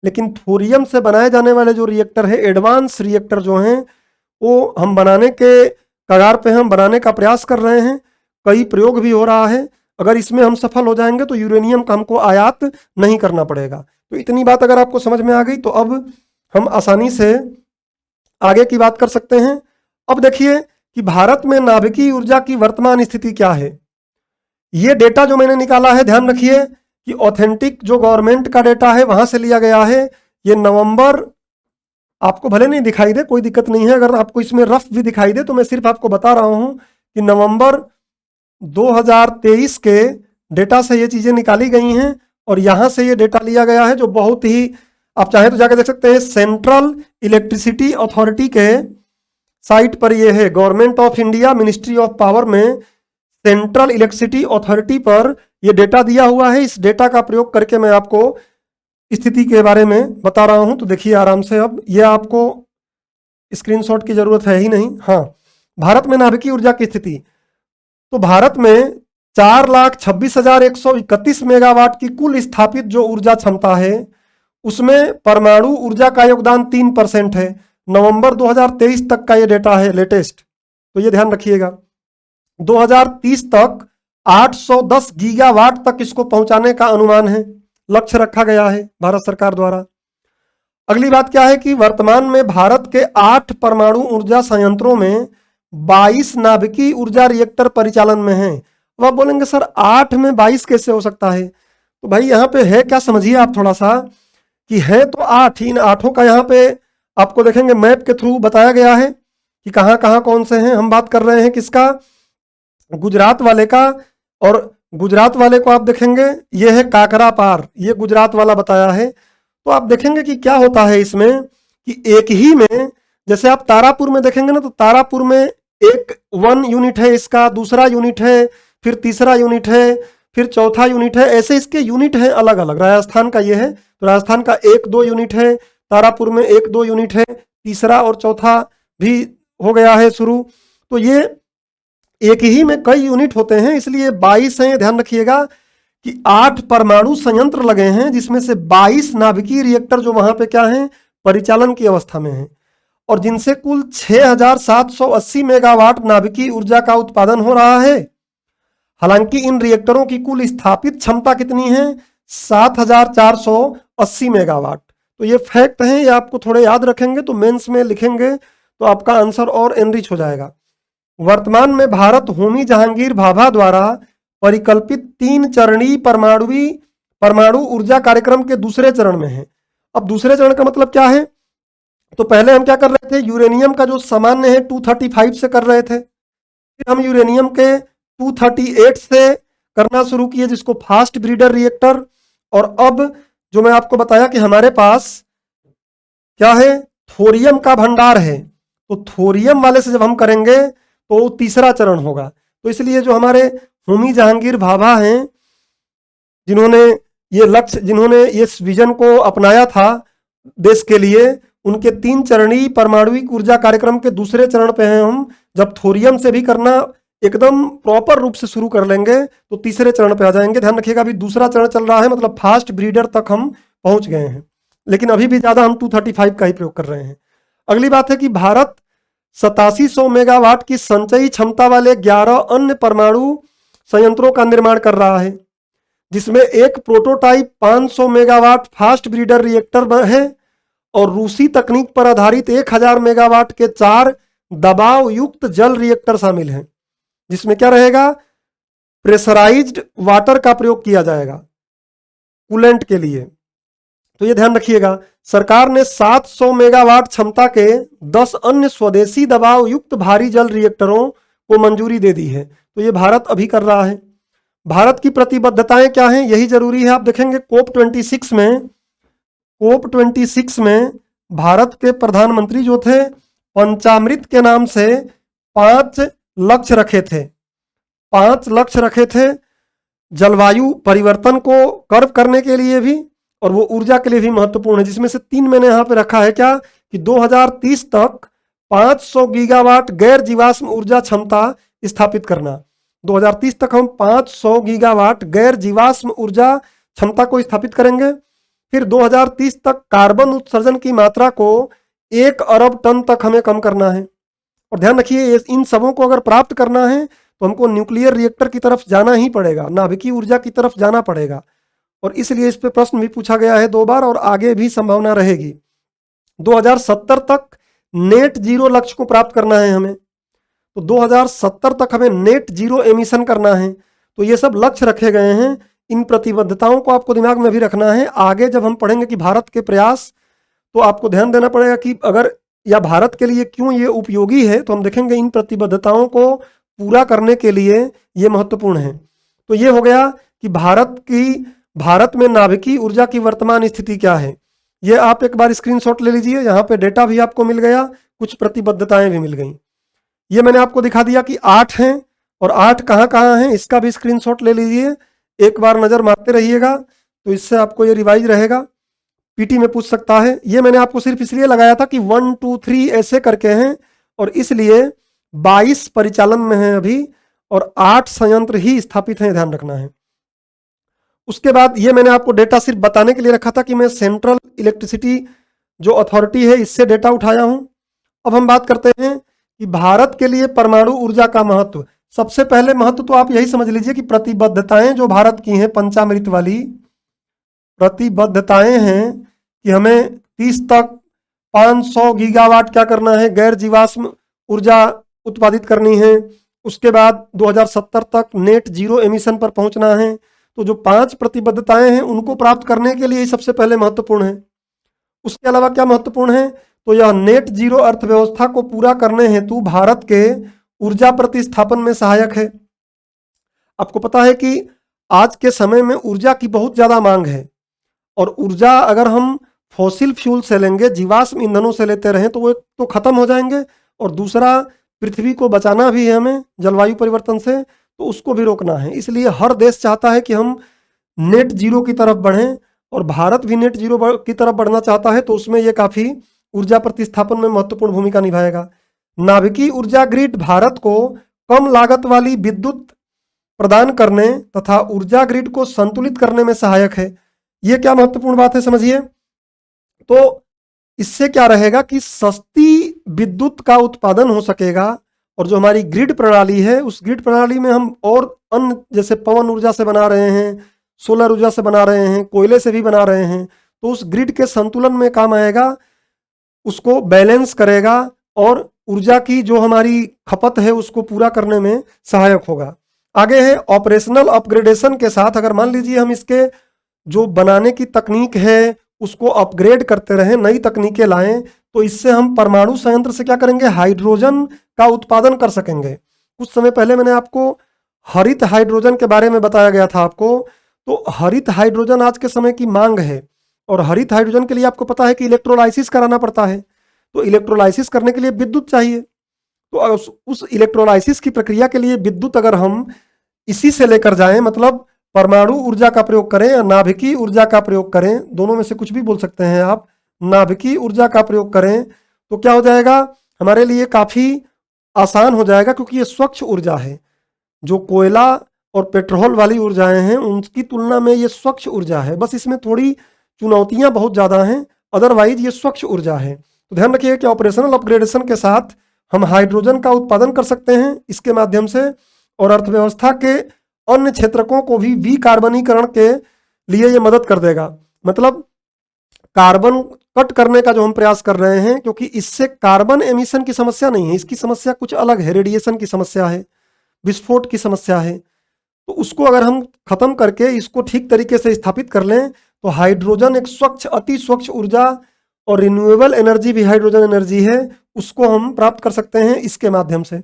लेकिन थोरियम से बनाए जाने वाले जो रिएक्टर है, एडवांस रिएक्टर जो हैं, वो हम बनाने के कगार पे हम बनाने का प्रयास कर रहे हैं। कई प्रयोग भी हो रहा है। अगर इसमें हम सफल हो जाएंगे तो यूरेनियम का हमको आयात नहीं करना पड़ेगा। तो इतनी बात अगर आपको समझ में आ गई तो अब हम आसानी से आगे की बात कर सकते हैं। अब देखिए कि भारत में नाभिकीय ऊर्जा की वर्तमान स्थिति क्या है। ये डेटा जो मैंने निकाला है, ध्यान रखिए कि ऑथेंटिक जो गवर्नमेंट का डेटा है वहां से लिया गया है। ये नवंबर, आपको भले नहीं दिखाई दे, कोई दिक्कत नहीं है, अगर आपको इसमें रफ भी दिखाई दे तो मैं सिर्फ आपको बता रहा हूं कि नवंबर 2023 के डेटा से ये चीजें निकाली गई हैं और यहां से ये डेटा लिया गया है, जो बहुत ही, आप चाहे तो जाकर देख सकते हैं, सेंट्रल इलेक्ट्रिसिटी अथॉरिटी के साइट पर ये है। Government of India ministry of power में सेंट्रल इलेक्ट्रिसिटी अथॉरिटी पर यह डेटा दिया हुआ है। इस डेटा का प्रयोग करके मैं आपको स्थिति के बारे में बता रहा हूं। तो देखिए आराम से, अब यह आपको स्क्रीनशॉट की जरूरत है ही नहीं। हाँ, भारत में नाभिकीय ऊर्जा की स्थिति, तो भारत में 4,26,131 मेगावाट की कुल स्थापित जो ऊर्जा क्षमता है उसमें परमाणु ऊर्जा का योगदान 3% है। नवंबर 2023 तक का ये डेटा है लेटेस्ट, तो ये ध्यान रखिएगा। 2030 तक 810 गीगावाट तक इसको पहुंचाने का अनुमान है, लक्ष्य रखा गया है भारत सरकार द्वारा। अगली बात क्या है कि वर्तमान में भारत के 8 परमाणु ऊर्जा संयंत्रों में 22 नाभिकीय ऊर्जा रिएक्टर परिचालन में हैं। अब आप बोलेंगे सर 8 में 22 कैसे हो सकता है? तो भाई यहाँ पे है क्या, समझिए आप थोड़ा सा कि है तो 8, इन 8 का यहाँ पे आपको देखेंगे मैप के थ्रू बताया गया है कि कहाँ कहाँ कौन से हैं। हम बात कर रहे हैं किसका, गुजरात वाले का, और गुजरात वाले को आप देखेंगे ये है काकरा पार, ये गुजरात वाला बताया है। तो आप देखेंगे कि क्या होता है इसमें कि एक ही में, जैसे आप तारापुर में देखेंगे ना, तो तारापुर में एक 1 यूनिट है इसका, दूसरा यूनिट है, फिर तीसरा यूनिट है, फिर चौथा यूनिट है, ऐसे इसके यूनिट हैं अलग अलग। राजस्थान का ये है, तो राजस्थान का 1-2 यूनिट है, तारापुर में 1-2 यूनिट है, तीसरा और चौथा भी हो गया है शुरू। तो ये एक ही में कई यूनिट होते हैं, इसलिए 22 हैं। ध्यान रखिएगा कि 8 परमाणु संयंत्र लगे हैं, जिसमें से 22 नाभिकीय रिएक्टर जो वहां पे क्या हैं, परिचालन की अवस्था में हैं, और जिनसे कुल 6,780 मेगावाट नाभिकीय ऊर्जा का उत्पादन हो रहा है। हालांकि इन रिएक्टरों की कुल स्थापित क्षमता कितनी है, 7,480 मेगावाट। तो ये फैक्ट हैं, ये आपको थोड़े याद रखेंगे तो मेंस में लिखेंगे तो आपका आंसर और एनरिच हो जाएगा। वर्तमान में भारत होमी जहांगीर भाभा द्वारा परिकल्पित 3 चरणीय परमाणु ऊर्जा कार्यक्रम के दूसरे चरण में है। अब दूसरे चरण का मतलब क्या है, तो पहले हम क्या कर रहे थे, यूरेनियम का जो सामान्य है 235 से कर रहे थे, फिर हम यूरेनियम के 238 से करना शुरू किए, जिसको फास्ट ब्रीडर रिएक्टर। और अब जो मैं आपको बताया कि हमारे पास क्या है, थोरियम का भंडार है, तो थोरियम वाले से जब हम करेंगे तो तीसरा चरण होगा। तो इसलिए जो हमारे होमी जहांगीर भाभा हैं, जिन्होंने ये लक्ष्य, जिन्होंने इस विजन को अपनाया था देश के लिए, उनके 3 चरणीय परमाणुविक ऊर्जा कार्यक्रम के दूसरे चरण पे हैं हम। जब थोरियम से भी करना एकदम प्रॉपर रूप से शुरू कर लेंगे तो तीसरे चरण पे आ जाएंगे। ध्यान रखिएगा अभी दूसरा चरण चल रहा है, मतलब फास्ट ब्रीडर तक हम पहुंच गए हैं, लेकिन अभी भी ज्यादा हम 235 का ही प्रयोग कर रहे हैं। अगली बात है कि भारत 8700 मेगावाट की संचयी क्षमता वाले 11 अन्य परमाणु संयंत्रों का निर्माण कर रहा है, जिसमें एक prototype 500 megawatt fast breeder reactor है और रूसी तकनीक पर आधारित 1000 मेगावाट के 4 दबाव युक्त जल रिएक्टर शामिल हैं, जिसमें क्या रहेगा, प्रेशराइज्ड वाटर का प्रयोग किया जाएगा कूलेंट के लिए। तो ये ध्यान रखिएगा। सरकार ने 700 मेगावाट क्षमता के 10 अन्य स्वदेशी दबाव युक्त भारी जल रिएक्टरों को मंजूरी दे दी है। तो ये भारत अभी कर रहा है। भारत की प्रतिबद्धताएं क्या हैं, यही जरूरी है। आप देखेंगे कोप 26 में भारत के प्रधानमंत्री जो थे, पंचामृत के नाम से 5 लक्ष्य रखे थे। 5 लक्ष्य रखे थे जलवायु परिवर्तन को कर्व करने के लिए भी, और वो ऊर्जा के लिए भी महत्वपूर्ण है, जिसमें से 3 मैंने यहां पे रखा है क्या, कि 2030 तक 500 गीगावाट गैर जीवाश्म ऊर्जा क्षमता स्थापित करना। 2030 तक हम 500 गीगावाट गैर जीवाश्म ऊर्जा क्षमता को स्थापित करेंगे। फिर 2030 तक कार्बन उत्सर्जन की मात्रा को 1 अरब टन तक हमें कम करना है। और ध्यान रखिए इन सबों को अगर प्राप्त करना है तो हमको न्यूक्लियर रिएक्टर की तरफ जाना ही पड़ेगा, नाभिकीय ऊर्जा की तरफ जाना पड़ेगा। और इसलिए इस पे प्रश्न भी पूछा गया है 2 बार और आगे भी संभावना रहेगी। 2070 तक नेट जीरो लक्ष्य को प्राप्त करना है हमें, तो 2070 तक हमें नेट जीरो एमिशन करना है। तो ये सब लक्ष्य रखे गए हैं, इन प्रतिबद्धताओं को आपको दिमाग में भी रखना है। आगे जब हम पढ़ेंगे कि भारत के प्रयास, तो आपको ध्यान देना पड़ेगा कि अगर या भारत के लिए क्यों ये उपयोगी है, तो हम देखेंगे इन प्रतिबद्धताओं को पूरा करने के लिए ये महत्वपूर्ण है। तो ये हो गया कि भारत में नाभिकीय ऊर्जा की वर्तमान स्थिति क्या है। ये आप एक बार स्क्रीनशॉट ले लीजिए, यहाँ पे डेटा भी आपको मिल गया, कुछ प्रतिबद्धताएं भी मिल गई। ये मैंने आपको दिखा दिया कि 8 हैं और 8 कहाँ कहाँ हैं, इसका भी स्क्रीनशॉट ले लीजिए, एक बार नजर मारते रहिएगा, तो इससे आपको ये रिवाइज रहेगा। पीटी में पूछ सकता है। ये मैंने आपको सिर्फ इसलिए लगाया था कि 1 2 3 ऐसे करके हैं और इसलिए 22 परिचालन में हैं अभी और 8 संयंत्र ही स्थापित हैं, ध्यान रखना है। उसके बाद ये मैंने आपको डेटा सिर्फ बताने के लिए रखा था कि मैं सेंट्रल इलेक्ट्रिसिटी जो अथॉरिटी है इससे डेटा उठाया हूं। अब हम बात करते हैं कि भारत के लिए परमाणु ऊर्जा का महत्व। सबसे पहले महत्व तो आप यही समझ लीजिए कि प्रतिबद्धताएं जो भारत की हैं, पंचामृत वाली प्रतिबद्धताएं हैं कि हमें 30 तक 500 गीगावाट क्या करना है, गैर जीवाश्म ऊर्जा उत्पादित करनी है। उसके बाद 2070 तक नेट जीरो एमिशन पर पहुंचना है। तो जो 5 प्रतिबद्धताएं हैं उनको प्राप्त करने के लिए सबसे पहले महत्वपूर्ण है। उसके अलावा क्या महत्वपूर्ण है, तो यह नेट जीरो अर्थव्यवस्था को पूरा करने हेतु भारत के ऊर्जा प्रतिस्थापन में सहायक है। आपको पता है कि आज के समय में ऊर्जा की बहुत ज्यादा मांग है और ऊर्जा अगर हम फॉसिल फ्यूल से लेंगे, जीवाश्म ईंधनों से लेते रहें, तो वो एक तो खत्म हो जाएंगे और दूसरा पृथ्वी को बचाना भी है हमें जलवायु परिवर्तन से, तो उसको भी रोकना है। इसलिए हर देश चाहता है कि हम नेट जीरो की तरफ बढ़ें और भारत भी नेट जीरो की तरफ बढ़ना चाहता है, तो उसमें ये काफी ऊर्जा प्रतिस्थापन में महत्वपूर्ण भूमिका निभाएगा। नाभिकीय ऊर्जा ग्रिड भारत को कम लागत वाली विद्युत प्रदान करने तथा ऊर्जा ग्रिड को संतुलित करने में सहायक है। ये क्या महत्वपूर्ण बात है समझिए। तो इससे क्या रहेगा कि सस्ती विद्युत का उत्पादन हो सकेगा और जो हमारी ग्रिड प्रणाली है उस ग्रिड प्रणाली में हम और अन्य जैसे पवन ऊर्जा से बना रहे हैं, सोलर ऊर्जा से बना रहे हैं, कोयले से भी बना रहे हैं, तो उस ग्रिड के संतुलन में काम आएगा, उसको बैलेंस करेगा और ऊर्जा की जो हमारी खपत है उसको पूरा करने में सहायक होगा। आगे है ऑपरेशनल अपग्रेडेशन के साथ, अगर मान लीजिए हम इसके जो बनाने की तकनीक है उसको अपग्रेड करते रहें, नई तकनीकें लाएं, तो इससे हम परमाणु संयंत्र से क्या करेंगे, हाइड्रोजन का उत्पादन कर सकेंगे। कुछ समय पहले मैंने आपको हरित हाइड्रोजन के बारे में बताया गया था आपको। तो हरित हाइड्रोजन आज के समय की मांग है और हरित हाइड्रोजन के लिए आपको पता है कि इलेक्ट्रोलाइसिस कराना पड़ता है, तो इलेक्ट्रोलाइसिस करने के लिए विद्युत चाहिए। तो उस इलेक्ट्रोलाइसिस की प्रक्रिया के लिए विद्युत अगर हम इसी से लेकर जाएं, मतलब परमाणु ऊर्जा का प्रयोग करें या नाभिकीय ऊर्जा का प्रयोग करें, दोनों में से कुछ भी बोल सकते हैं आप, नाभिकीय ऊर्जा का प्रयोग करें, तो क्या हो जाएगा, हमारे लिए काफी आसान हो जाएगा, क्योंकि ये स्वच्छ ऊर्जा है। जो कोयला और पेट्रोल वाली ऊर्जाएं हैं उनकी तुलना में ये स्वच्छ ऊर्जा है, बस इसमें थोड़ी चुनौतियां बहुत ज्यादा हैं, अदरवाइज ये स्वच्छ ऊर्जा है। तो ध्यान रखिए कि ऑपरेशनल अपग्रेडेशन के साथ हम हाइड्रोजन का उत्पादन कर सकते हैं इसके माध्यम से, और अर्थव्यवस्था के अन्य क्षेत्रकों को भी विकार्बनीकरण के लिए ये मदद कर देगा। मतलब कार्बन कट करने का जो हम प्रयास कर रहे हैं, क्योंकि इससे कार्बन एमिशन की समस्या नहीं है, इसकी समस्या कुछ अलग है, रेडिएशन की समस्या है, विस्फोट की समस्या है। तो उसको अगर हम खत्म करके इसको ठीक तरीके से स्थापित कर लें तो हाइड्रोजन एक स्वच्छ, अति स्वच्छ ऊर्जा और रिन्यूएबल एनर्जी भी हाइड्रोजन एनर्जी है, उसको हम प्राप्त कर सकते हैं इसके माध्यम से।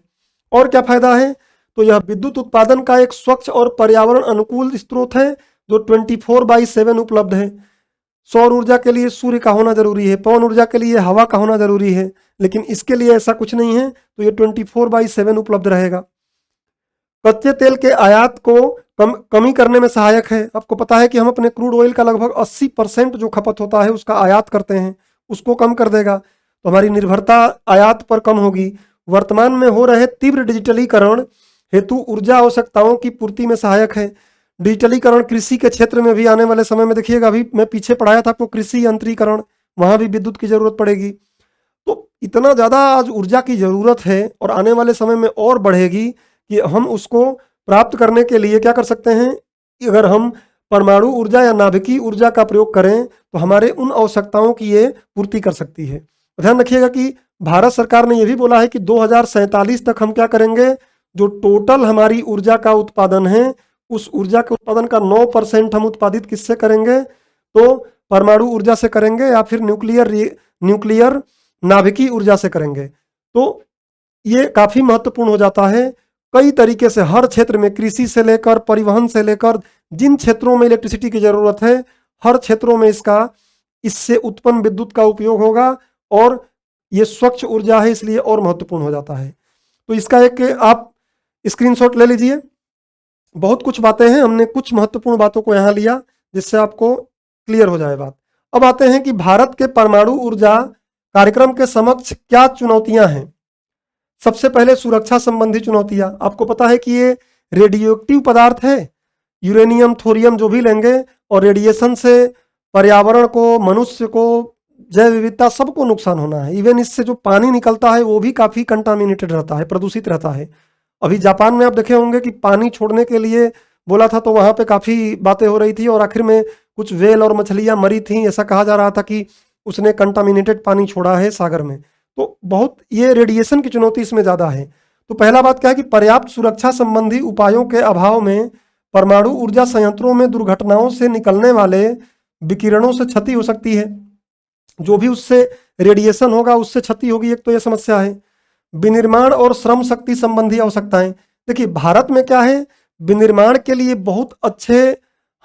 और क्या फायदा है, तो यह विद्युत उत्पादन का एक स्वच्छ और पर्यावरण अनुकूल स्रोत है जो 24/7 उपलब्ध है। सौर ऊर्जा के लिए सूर्य का होना जरूरी है, पवन ऊर्जा के लिए हवा का होना जरूरी है, लेकिन इसके लिए ऐसा कुछ नहीं है, तो ये 24/7 उपलब्ध रहेगा। कच्चे तेल के आयात को कमी करने में सहायक है। आपको पता है कि हम अपने क्रूड ऑयल का लगभग 80% जो खपत होता है उसका आयात करते हैं, उसको कम कर देगा, तो हमारी निर्भरता आयात पर कम होगी। वर्तमान में हो रहे तीव्र डिजिटलीकरण हेतु ऊर्जा आवश्यकताओं की पूर्ति में सहायक है। डिजिटलीकरण कृषि के क्षेत्र में भी आने वाले समय में देखिएगा, अभी मैं पीछे पढ़ाया था आपको कृषि यंत्रीकरण, वहां भी विद्युत की जरूरत पड़ेगी। तो इतना ज़्यादा आज ऊर्जा की ज़रूरत है और आने वाले समय में और बढ़ेगी कि हम उसको प्राप्त करने के लिए क्या कर सकते हैं, अगर हम परमाणु ऊर्जा या नाभिकीय ऊर्जा का प्रयोग करें तो हमारे उन आवश्यकताओं की ये पूर्ति कर सकती है। ध्यान रखिएगा कि भारत सरकार ने यह भी बोला है कि 2047 तक हम क्या करेंगे, जो टोटल हमारी ऊर्जा का उत्पादन है उस ऊर्जा के उत्पादन का 9% हम उत्पादित किससे करेंगे, तो परमाणु ऊर्जा से करेंगे या फिर न्यूक्लियर नाभिकीय ऊर्जा से करेंगे। तो ये काफ़ी महत्वपूर्ण हो जाता है। कई तरीके से हर क्षेत्र में, कृषि से लेकर परिवहन से लेकर जिन क्षेत्रों में इलेक्ट्रिसिटी की ज़रूरत है, हर क्षेत्रों में इससे उत्पन्न विद्युत का उपयोग होगा और ये स्वच्छ ऊर्जा है इसलिए और महत्वपूर्ण हो जाता है। तो इसका एक आप स्क्रीनशॉट ले लीजिए। बहुत कुछ बातें हैं, हमने कुछ महत्वपूर्ण बातों को यहाँ लिया जिससे आपको क्लियर हो जाए बात। अब आते हैं कि भारत के परमाणु ऊर्जा कार्यक्रम के समक्ष क्या चुनौतियां हैं। सबसे पहले सुरक्षा संबंधी चुनौतियां। आपको पता है कि ये रेडियो एक्टिव पदार्थ है, यूरेनियम थोरियम जो भी लेंगे, और रेडिएशन से पर्यावरण को, मनुष्य को, जैव विविधता सबको नुकसान होना है। इवन इससे जो पानी निकलता है वो भी काफ़ी कंटामिनेटेड रहता है, प्रदूषित रहता है। अभी जापान में आप देखे होंगे कि पानी छोड़ने के लिए बोला था तो वहाँ पे काफ़ी बातें हो रही थी और आखिर में कुछ व्हेल और मछलियाँ मरी थी। ऐसा कहा जा रहा था कि उसने कंटामिनेटेड पानी छोड़ा है सागर में। तो बहुत ये रेडिएशन की चुनौती इसमें ज़्यादा है। तो पहला बात क्या है कि पर्याप्त सुरक्षा संबंधी उपायों के अभाव में परमाणु ऊर्जा संयंत्रों में दुर्घटनाओं से निकलने वाले विकिरणों से क्षति हो सकती है। जो भी उससे रेडिएशन होगा उससे क्षति होगी, एक तो ये समस्या है। विनिर्माण और श्रम शक्ति संबंधी आवश्यकताएं। देखिए भारत में क्या है, विनिर्माण के लिए बहुत अच्छे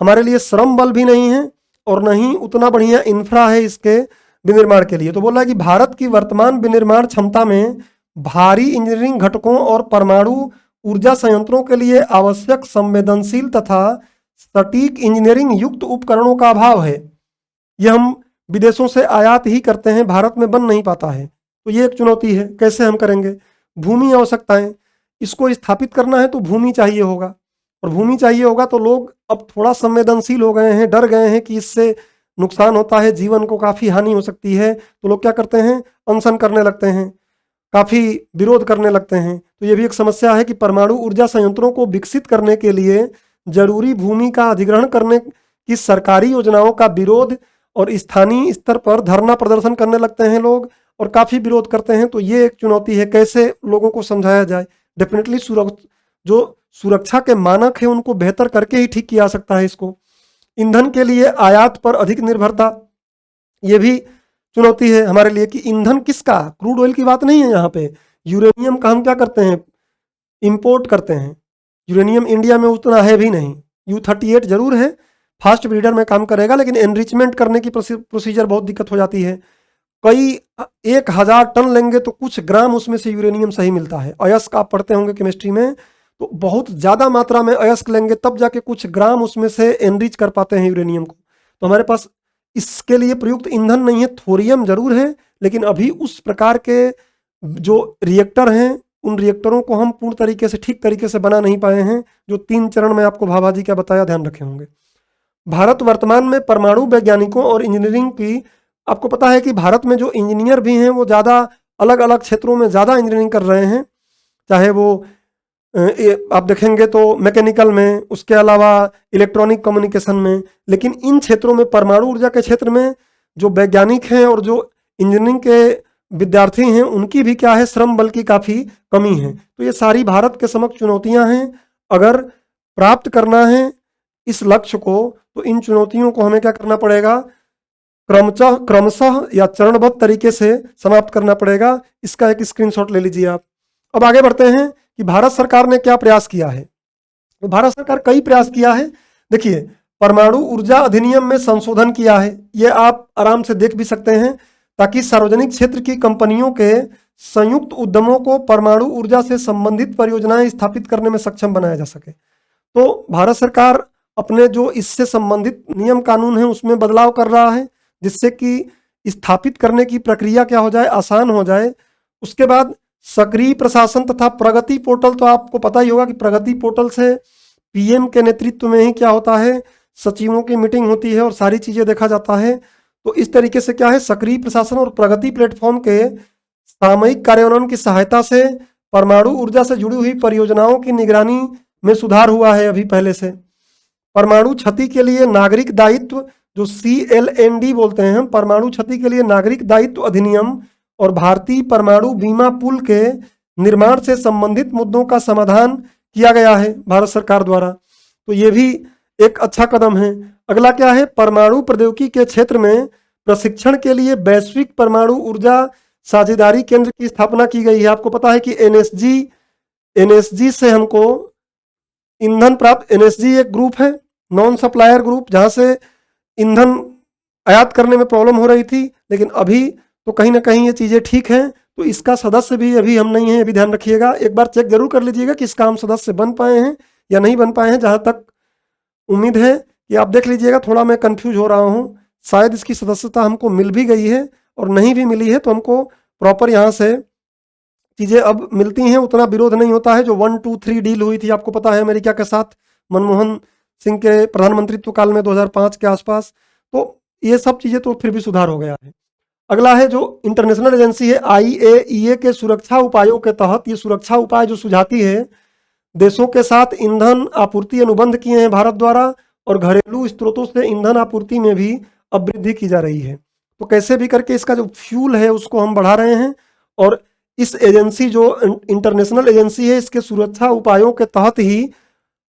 हमारे लिए श्रम बल भी नहीं है और न ही उतना बढ़िया इंफ्रा है इसके विनिर्माण के लिए। तो बोला कि भारत की वर्तमान विनिर्माण क्षमता में भारी इंजीनियरिंग घटकों और परमाणु ऊर्जा संयंत्रों के लिए आवश्यक संवेदनशील तथा सटीक इंजीनियरिंग युक्त उपकरणों का अभाव है। यह हम विदेशों से आयात ही करते हैं, भारत में बन नहीं पाता है। तो ये एक चुनौती है, कैसे हम करेंगे। भूमि आवश्यकताएं, इसको स्थापित करना है तो भूमि चाहिए होगा, और भूमि चाहिए होगा तो लोग अब थोड़ा संवेदनशील हो गए हैं, डर गए हैं कि इससे नुकसान होता है, जीवन को काफ़ी हानि हो सकती है। तो लोग क्या करते हैं, अनशन करने लगते हैं, काफ़ी विरोध करने लगते हैं। तो ये भी एक समस्या है कि परमाणु ऊर्जा संयंत्रों को विकसित करने के लिए जरूरी भूमि का अधिग्रहण करने की सरकारी योजनाओं का विरोध और स्थानीय स्तर पर धरना प्रदर्शन करने लगते हैं लोग और काफ़ी विरोध करते हैं। तो ये एक चुनौती है, कैसे लोगों को समझाया जाए। डेफिनेटली जो सुरक्षा के मानक है उनको बेहतर करके ही ठीक किया जा सकता है इसको। ईंधन के लिए आयात पर अधिक निर्भरता, ये भी चुनौती है हमारे लिए कि ईंधन किसका, क्रूड ऑयल की बात नहीं है यहाँ पे। यूरेनियम का हम क्या करते हैं, इंपोर्ट करते हैं। यूरेनियम इंडिया में उतना है भी नहीं। U-38 जरूर है, फास्ट ब्रीडर में काम करेगा, लेकिन एनरिचमेंट करने की प्रोसीजर बहुत दिक्कत हो जाती है। कई 1000 टन लेंगे तो कुछ ग्राम उसमें से यूरेनियम सही मिलता है। अयस्क आप पढ़ते होंगे केमिस्ट्री में, तो बहुत ज़्यादा मात्रा में अयस्क लेंगे तब जाके कुछ ग्राम उसमें से एनरिच कर पाते हैं यूरेनियम को। तो हमारे पास इसके लिए प्रयुक्त ईंधन नहीं है। थोरियम जरूर है, लेकिन अभी उस प्रकार के जो रिएक्टर हैं उन रिएक्टरों को हम पूर्ण तरीके से, ठीक तरीके से बना नहीं पाए हैं, जो 3 चरण में आपको भाभा जी क्या बताया, ध्यान रखे होंगे। भारत वर्तमान में परमाणु वैज्ञानिकों और इंजीनियरिंग की, आपको पता है कि भारत में जो इंजीनियर भी हैं वो ज़्यादा अलग अलग क्षेत्रों में ज़्यादा इंजीनियरिंग कर रहे हैं। चाहे वो आप देखेंगे तो मैकेनिकल में, उसके अलावा इलेक्ट्रॉनिक कम्युनिकेशन में। लेकिन इन क्षेत्रों में, परमाणु ऊर्जा के क्षेत्र में जो वैज्ञानिक हैं और जो इंजीनियरिंग के विद्यार्थी हैं उनकी भी क्या है, श्रम बल की काफ़ी कमी है। तो ये सारी भारत के समक्ष चुनौतियां हैं। अगर प्राप्त करना है इस लक्ष्य को तो इन चुनौतियों को हमें क्या करना पड़ेगा, क्रमशः या चरणबद्ध तरीके से समाप्त करना पड़ेगा। इसका एक स्क्रीनशॉट ले लीजिए आप। अब आगे बढ़ते हैं कि भारत सरकार ने क्या प्रयास किया है। तो भारत सरकार कई प्रयास किया है। देखिए, परमाणु ऊर्जा अधिनियम में संशोधन किया है, ये आप आराम से देख भी सकते हैं, ताकि सार्वजनिक क्षेत्र की कंपनियों के संयुक्त उद्यमों को परमाणु ऊर्जा से संबंधित परियोजनाएं स्थापित करने में सक्षम बनाया जा सके। तो भारत सरकार अपने जो इससे संबंधित नियम कानून है उसमें बदलाव कर रहा है, जिससे कि स्थापित करने की प्रक्रिया क्या हो जाए, आसान हो जाए। उसके बाद सक्रिय प्रशासन तथा प्रगति पोर्टल, तो आपको पता ही होगा कि प्रगति पोर्टल से पीएम के नेतृत्व में ही क्या होता है, सचिवों की मीटिंग होती है और सारी चीजें देखा जाता है। तो इस तरीके से क्या है, सक्रिय प्रशासन और प्रगति प्लेटफॉर्म के सामयिक कार्यान्वयन की सहायता से परमाणु ऊर्जा से जुड़ी हुई परियोजनाओं की निगरानी में सुधार हुआ है अभी पहले से। परमाणु क्षति के लिए नागरिक दायित्व, जो CLND बोलते हैं हम, परमाणु क्षति के लिए नागरिक दायित्व अधिनियम और भारतीय परमाणु बीमा पुल के निर्माण से संबंधित मुद्दों का समाधान किया गया है भारत सरकार द्वारा। तो ये भी एक अच्छा कदम है। अगला क्या है, परमाणु प्रौद्योगिकी के क्षेत्र में प्रशिक्षण के लिए वैश्विक परमाणु ऊर्जा साझेदारी केंद्र की स्थापना की गई है। आपको पता है कि NSG से हमको ईंधन प्राप्त, NSG एक ग्रुप है, नॉन सप्लायर ग्रुप, जहां से ईंधन आयात करने में प्रॉब्लम हो रही थी, लेकिन अभी तो कहीं ना कहीं ये चीज़ें ठीक हैं। तो इसका सदस्य भी अभी हम नहीं हैं, अभी ध्यान रखिएगा। एक बार चेक जरूर कर लीजिएगा कि इसका हम सदस्य बन पाए हैं या नहीं बन पाए हैं। जहां तक उम्मीद है कि आप देख लीजिएगा, थोड़ा मैं कंफ्यूज हो रहा हूँ, शायद इसकी सदस्यता हमको मिल भी गई है और नहीं भी मिली है, तो हमको प्रॉपर यहाँ से चीज़ें अब मिलती हैं, उतना विरोध नहीं होता है। जो 1, 2, 3 डील हुई थी, आपको पता है, अमेरिका के साथ मनमोहन सिंह के प्रधानमंत्रित्व काल में 2005 के आसपास, तो ये सब चीज़ें तो फिर भी सुधार हो गया है। अगला है जो इंटरनेशनल एजेंसी है IAEA के सुरक्षा उपायों के तहत, ये सुरक्षा उपाय जो सुझाती है, देशों के साथ ईंधन आपूर्ति अनुबंध किए हैं भारत द्वारा, और घरेलू स्रोतों से ईंधन आपूर्ति में भी अब वृद्धि की जा रही है। तो कैसे भी करके इसका जो फ्यूल है उसको हम बढ़ा रहे हैं, और इस एजेंसी जो इंटरनेशनल एजेंसी है, इसके सुरक्षा उपायों के तहत ही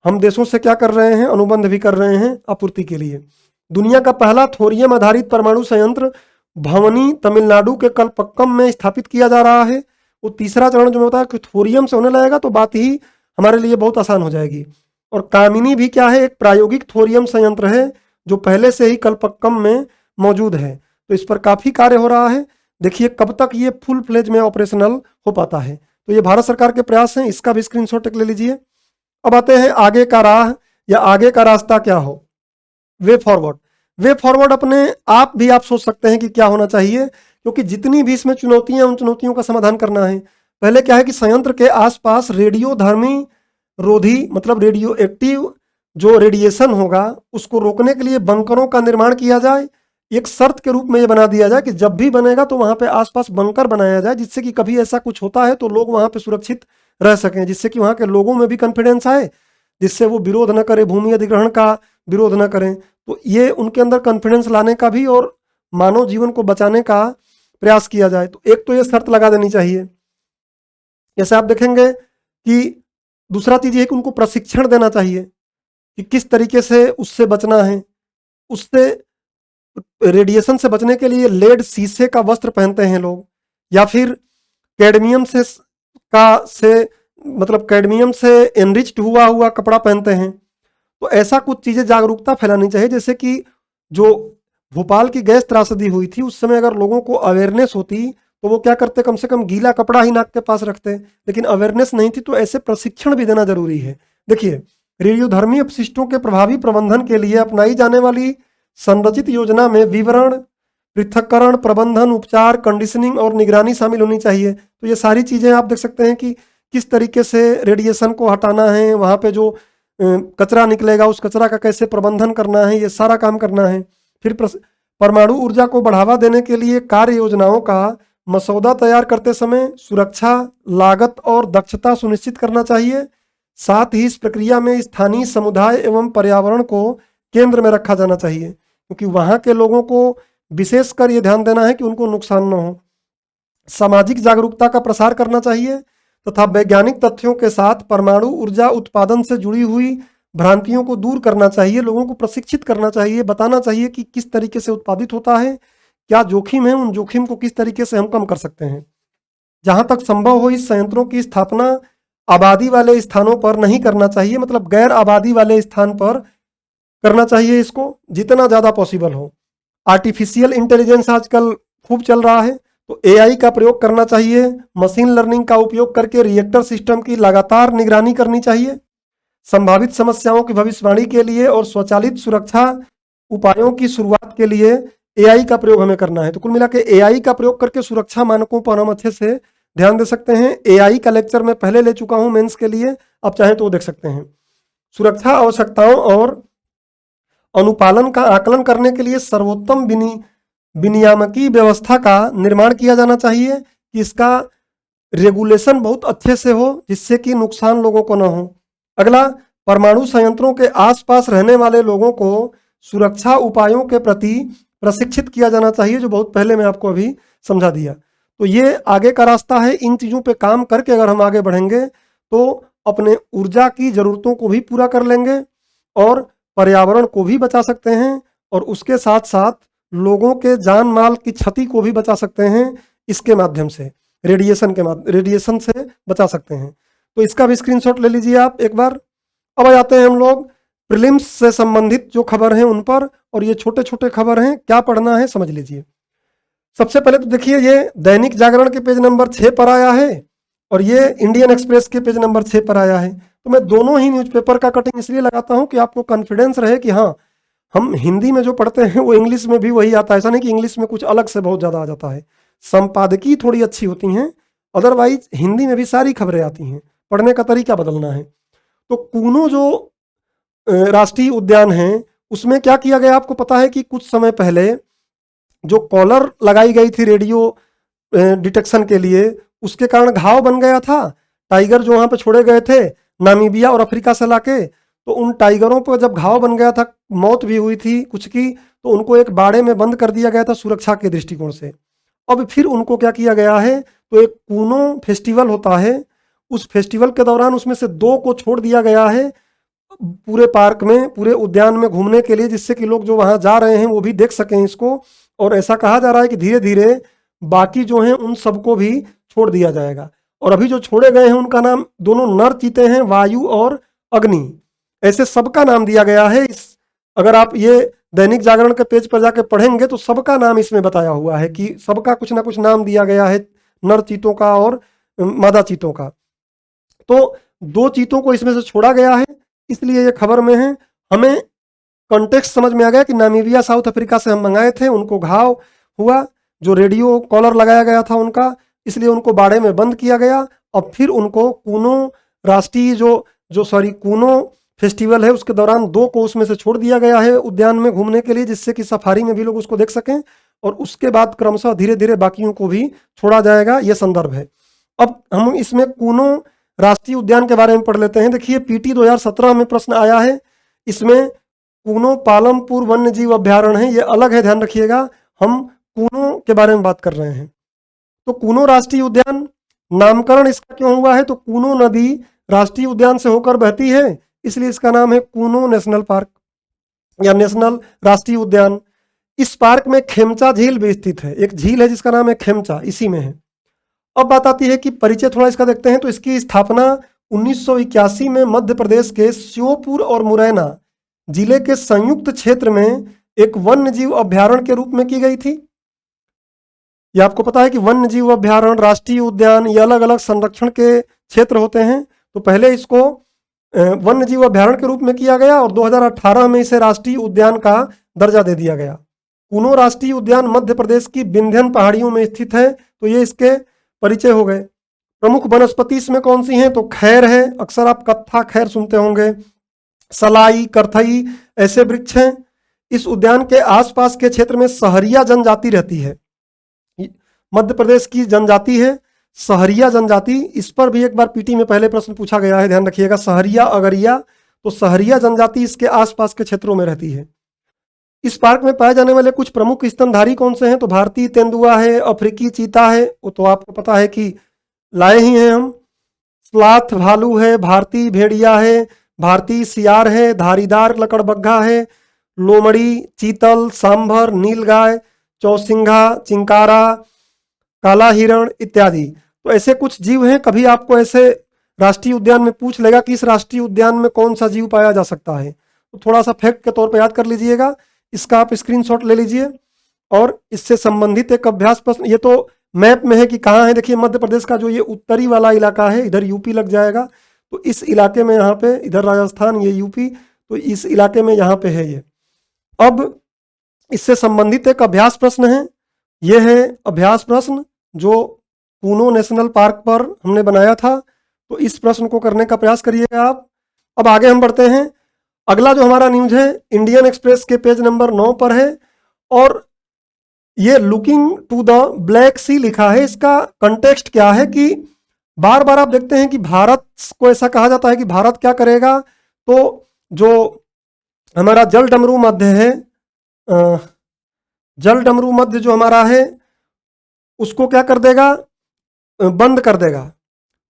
हम देशों से क्या कर रहे हैं, अनुबंध भी कर रहे हैं आपूर्ति के लिए। दुनिया का पहला थोरियम आधारित परमाणु संयंत्र भवनी तमिलनाडु के कलपक्कम में स्थापित किया जा रहा है। वो तीसरा चरण जो होता है कि थोरियम से होने लगेगा तो बात ही हमारे लिए बहुत आसान हो जाएगी। और कामिनी भी क्या है, एक प्रायोगिक थोरियम संयंत्र है जो पहले से ही कलपक्कम में मौजूद है। तो इस पर काफ़ी कार्य हो रहा है। देखिए कब तक ये फुल फ्लेज में ऑपरेशनल हो पाता है। तो ये भारत सरकार के प्रयास हैं, इसका भी स्क्रीनशॉट ले लीजिए। अब आते हैं आगे का राह या आगे का रास्ता क्या हो, वे फॉरवर्ड। वे फॉरवर्ड अपने आप भी आप सोच सकते हैं कि क्या होना चाहिए, क्योंकि जितनी भी इसमें चुनौतियां, उन चुनौतियों का समाधान करना है। पहले क्या है कि संयंत्र के आसपास रेडियोधर्मी रोधी, मतलब रेडियो एक्टिव जो रेडिएशन होगा उसको रोकने के लिए बंकरों का निर्माण किया जाए। एक शर्त के रूप में ये बना दिया जाए कि जब भी बनेगा तो वहां पे आसपास बंकर बनाया जाए, जिससे कि कभी ऐसा कुछ होता है तो लोग वहां पे सुरक्षित रह सकें, जिससे कि वहां के लोगों में भी कॉन्फिडेंस आए, जिससे वो विरोध न करें, भूमि अधिग्रहण का विरोध न करें। तो ये उनके अंदर कॉन्फिडेंस लाने का भी और मानव जीवन को बचाने का प्रयास किया जाए। तो एक तो ये शर्त लगा देनी चाहिए। जैसे आप देखेंगे कि दूसरा चीज है कि उनको प्रशिक्षण देना चाहिए कि किस तरीके से उससे बचना है। उससे रेडिएशन से बचने के लिए लेड शीशे का वस्त्र पहनते हैं लोग, या फिर कैडमियम मतलब कैडमियम से एनरिच्ड हुआ कपड़ा पहनते हैं। तो ऐसा कुछ चीजें जागरूकता फैलानी चाहिए। जैसे कि जो भोपाल की गैस त्रासदी हुई थी उस समय अगर लोगों को अवेयरनेस होती तो वो क्या करते, कम से कम गीला कपड़ा ही नाक के पास रखते, लेकिन अवेयरनेस नहीं थी। तो ऐसे प्रशिक्षण भी देना जरूरी है। देखिए रेडियोधर्मी अपशिष्टों के प्रभावी प्रबंधन के लिए अपनाई जाने वाली संरचित योजना में विवरण, पृथक्करण, प्रबंधन, उपचार, कंडीशनिंग और निगरानी शामिल होनी चाहिए। तो ये सारी चीजें आप देख सकते हैं कि किस तरीके से रेडिएशन को हटाना है, वहां पे जो कचरा निकलेगा उस कचरा का कैसे प्रबंधन करना है, ये सारा काम करना है। फिर परमाणु ऊर्जा को बढ़ावा देने के लिए कार्य योजनाओं का मसौदा तैयार करते समय सुरक्षा, लागत और दक्षता सुनिश्चित करना चाहिए। साथ ही इस प्रक्रिया में स्थानीय समुदाय एवं पर्यावरण को केंद्र में रखा जाना चाहिए, क्योंकि वहां के लोगों को विशेषकर ये ध्यान देना है कि उनको नुकसान न हो। सामाजिक जागरूकता का प्रसार करना चाहिए तथा वैज्ञानिक तथ्यों के साथ परमाणु ऊर्जा उत्पादन से जुड़ी हुई भ्रांतियों को दूर करना चाहिए। लोगों को प्रशिक्षित करना चाहिए, बताना चाहिए कि किस तरीके से उत्पादित होता है, क्या जोखिम है, उन जोखिम को किस तरीके से हम कम कर सकते हैं। जहां तक संभव हो इस संयंत्रों की स्थापना आबादी वाले स्थानों पर नहीं करना चाहिए, मतलब गैर आबादी वाले स्थान पर करना चाहिए इसको जितना ज्यादा पॉसिबल हो। आर्टिफिशियल इंटेलिजेंस आजकल खूब चल रहा है, तो AI का प्रयोग करना चाहिए। मशीन लर्निंग का उपयोग करके रिएक्टर सिस्टम की लगातार निगरानी करनी चाहिए। संभावित समस्याओं की भविष्यवाणी के लिए और स्वचालित सुरक्षा उपायों की शुरुआत के लिए AI का प्रयोग हमें करना है। तो कुल मिला के AI का प्रयोग करके सुरक्षा मानकों पर हम अच्छे से ध्यान दे सकते हैं। AI का लेक्चर मैं पहले ले चुका हूं मेंस के लिए, आप चाहें तो वो देख सकते हैं। सुरक्षा आवश्यकताओं और अनुपालन का आकलन करने के लिए सर्वोत्तम विनियामकी व्यवस्था का निर्माण किया जाना चाहिए कि इसका रेगुलेशन बहुत अच्छे से हो, जिससे कि नुकसान लोगों को ना हो। अगला, परमाणु संयंत्रों के आसपास रहने वाले लोगों को सुरक्षा उपायों के प्रति प्रशिक्षित किया जाना चाहिए, जो बहुत पहले मैं आपको अभी समझा दिया। तो ये आगे का रास्ता है। इन चीज़ों पे काम करके अगर हम आगे बढ़ेंगे तो अपने ऊर्जा की ज़रूरतों को भी पूरा कर लेंगे और पर्यावरण को भी बचा सकते हैं, और उसके साथ साथ लोगों के जान माल की क्षति को भी बचा सकते हैं। इसके माध्यम से रेडिएशन से बचा सकते हैं। तो इसका भी स्क्रीनशॉट ले लीजिए आप एक बार। अब आ जाते हैं हम लोग प्रीलिम्स से संबंधित जो खबर हैं उन पर, और ये छोटे छोटे खबर हैं, क्या पढ़ना है समझ लीजिए। सबसे पहले तो देखिए, ये दैनिक जागरण के पेज नंबर 6 पर आया है और ये इंडियन एक्सप्रेस के पेज नंबर 6 पर आया है। तो मैं दोनों ही न्यूज़पेपर का कटिंग इसलिए लगाता हूं कि आपको कॉन्फिडेंस रहे कि हाँ, हम हिंदी में जो पढ़ते हैं वो इंग्लिश में भी वही आता है। ऐसा नहीं कि इंग्लिश में कुछ अलग से बहुत ज़्यादा आ जाता है। संपादकीय थोड़ी अच्छी होती हैं, अदरवाइज हिंदी में भी सारी खबरें आती हैं। पढ़ने का तरीका बदलना है। तो कूनो जो राष्ट्रीय उद्यान है, उसमें क्या किया गया आपको पता है कि कुछ समय पहले जो कॉलर लगाई गई थी रेडियो डिटेक्शन के लिए, उसके कारण घाव बन गया था। टाइगर जो वहाँ पे छोड़े गए थे नामीबिया और अफ्रीका से लाके, तो उन टाइगरों पर जब घाव बन गया था, मौत भी हुई थी कुछ की, तो उनको एक बाड़े में बंद कर दिया गया था सुरक्षा के दृष्टिकोण से। अब फिर उनको क्या किया गया है, तो एक कूनो फेस्टिवल होता है, उस फेस्टिवल के दौरान उसमें से 2 को छोड़ दिया गया है पूरे पार्क में, पूरे उद्यान में घूमने के लिए, जिससे कि लोग जो वहाँ जा रहे हैं वो भी देख सकें इसको। और ऐसा कहा जा रहा है कि धीरे धीरे बाकी जो हैं उन सबको भी छोड़ दिया जाएगा। और अभी जो छोड़े गए हैं उनका नाम, दोनों नर चीते हैं, वायु और अग्नि, ऐसे सबका नाम दिया गया है। इस अगर आप ये दैनिक जागरण के पेज पर जाके पढ़ेंगे तो सबका नाम इसमें बताया हुआ है कि सबका कुछ ना कुछ नाम दिया गया है, नर चीतों का और मादा चीतों का। तो 2 चीतों को इसमें से छोड़ा गया है, इसलिए ये खबर में है। हमें कॉन्टेक्स्ट समझ में आ गया कि नामीबिया साउथ अफ्रीका से हम मंगाए थे, उनको घाव हुआ, जो रेडियो कॉलर लगाया गया था उनका, इसलिए उनको बाड़े में बंद किया गया। और फिर उनको कूनो राष्ट्रीय कूनो फेस्टिवल है उसके दौरान 2 को उसमें से छोड़ दिया गया है उद्यान में घूमने के लिए, जिससे कि सफारी में भी लोग उसको देख सकें। और उसके बाद क्रमशः धीरे धीरे बाकियों को भी छोड़ा जाएगा, ये संदर्भ है। अब हम इसमें कूनो राष्ट्रीय उद्यान के बारे में पढ़ लेते हैं। देखिए, पीटी 2017 में प्रश्न आया है। इसमें कूनो पालमपुर वन्य जीव अभ्यारण्य है, ये अलग है, ध्यान रखिएगा। हम कूनो के बारे में बात कर रहे हैं। तो कूनो राष्ट्रीय उद्यान, नामकरण इसका क्यों हुआ है, तो कूनो नदी राष्ट्रीय उद्यान से होकर बहती है, इसलिए इसका नाम है कूनो नेशनल पार्क या नेशनल राष्ट्रीय उद्यान। इस पार्क में खेमचा झील भी स्थित है, एक झील है जिसका नाम है खेमचा, इसी में है। अब बात आती है कि परिचय थोड़ा इसका देखते हैं। तो इसकी स्थापना 1981 में मध्य प्रदेश के श्योपुर और मुरैना जिले के संयुक्त क्षेत्र में एक वन्य जीव अभ्यारण्य के रूप में की गई थी। ये आपको पता है कि वन्य जीव अभ्यारण्य, राष्ट्रीय उद्यान, ये अलग अलग संरक्षण के क्षेत्र होते हैं। तो पहले इसको वन्य जीव अभ्यारण्य के रूप में किया गया और 2018 में इसे राष्ट्रीय उद्यान का दर्जा दे दिया गया। कूनो राष्ट्रीय उद्यान मध्य प्रदेश की विंध्यन पहाड़ियों में स्थित है। तो ये इसके परिचय हो गए। प्रमुख वनस्पति इसमें कौन सी हैं, तो खैर है, अक्सर आप कत्था खैर सुनते होंगे, सलाई, करथई, ऐसे वृक्ष हैं। इस उद्यान के आसपास के क्षेत्र में सहरिया जनजाति रहती है। मध्य प्रदेश की जनजाति है सहरिया जनजाति। इस पर भी एक बार पीटी में पहले प्रश्न पूछा गया है, ध्यान रखिएगा। सहरिया अगरिया, तो सहरिया जनजाति इसके आसपास के क्षेत्रों में रहती है। इस पार्क में पाए जाने वाले कुछ प्रमुख स्तनधारी कौन से हैं, तो भारतीय तेंदुआ है, अफ्रीकी चीता है, वो तो आपको पता है कि लाए ही हैं हम, स्लाथ भालू है, भारतीय भेड़िया है, भारतीय सियार है, धारीदार लकड़बग्घा है, लोमड़ी, चीतल, सांभर, नीलगाय, चौसिंघा, चिंकारा, काला हिरण इत्यादि। तो ऐसे कुछ जीव हैं। कभी आपको ऐसे राष्ट्रीय उद्यान में पूछ लेगा कि इस राष्ट्रीय उद्यान में कौन सा जीव पाया जा सकता है, तो थोड़ा सा फैक्ट के तौर पर याद कर लीजिएगा। इसका आप स्क्रीनशॉट ले लीजिए और इससे संबंधित एक अभ्यास प्रश्न, ये तो मैप में है कि कहाँ है। देखिए, मध्य प्रदेश का जो ये उत्तरी वाला इलाका है, इधर यूपी लग जाएगा, तो इस इलाके में यहाँ पे, इधर राजस्थान, ये यूपी, तो इस इलाके में यहाँ पे है ये। अब इससे संबंधित एक अभ्यास प्रश्न है, ये है अभ्यास प्रश्न जो कूनो नेशनल पार्क पर हमने बनाया था। तो इस प्रश्न को करने का प्रयास करिएगा आप। अब आगे हम बढ़ते हैं। अगला जो हमारा न्यूज है इंडियन एक्सप्रेस के पेज नंबर 9 पर है और ये लुकिंग टू द ब्लैक सी लिखा है, इसका कंटेक्स्ट क्या है कि बार बार आप देखते हैं कि भारत को ऐसा कहा जाता है कि भारत क्या करेगा, तो जो हमारा जल डमरू मध्य है, जल डमरू मध्य जो हमारा है उसको क्या कर देगा, बंद कर देगा।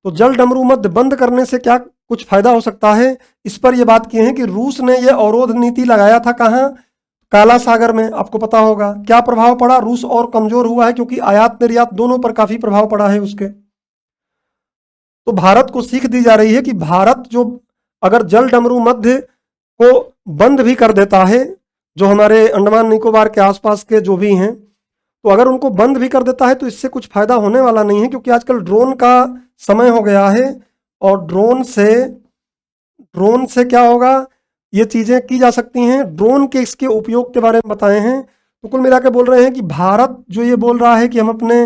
तो जल डमरू मध्य बंद करने से क्या कुछ फायदा हो सकता है, इस पर यह बात की है कि रूस ने यह अवरोध नीति लगाया था कहाँ, काला सागर में। आपको पता होगा क्या प्रभाव पड़ा, रूस और कमजोर हुआ है क्योंकि आयात निर्यात दोनों पर काफी प्रभाव पड़ा है उसके। तो भारत को सीख दी जा रही है कि भारत जो अगर जल डमरू मध्य को बंद भी कर देता है, जो हमारे अंडमान निकोबार के आसपास के जो भी हैं, तो अगर उनको बंद भी कर देता है तो इससे कुछ फायदा होने वाला नहीं है, क्योंकि आजकल ड्रोन का समय हो गया है और ड्रोन से क्या होगा, ये चीजें की जा सकती हैं। ड्रोन के इसके उपयोग के बारे में बताए हैं। तो कुल मिलाकर बोल रहे हैं कि भारत जो ये बोल रहा है कि हम अपने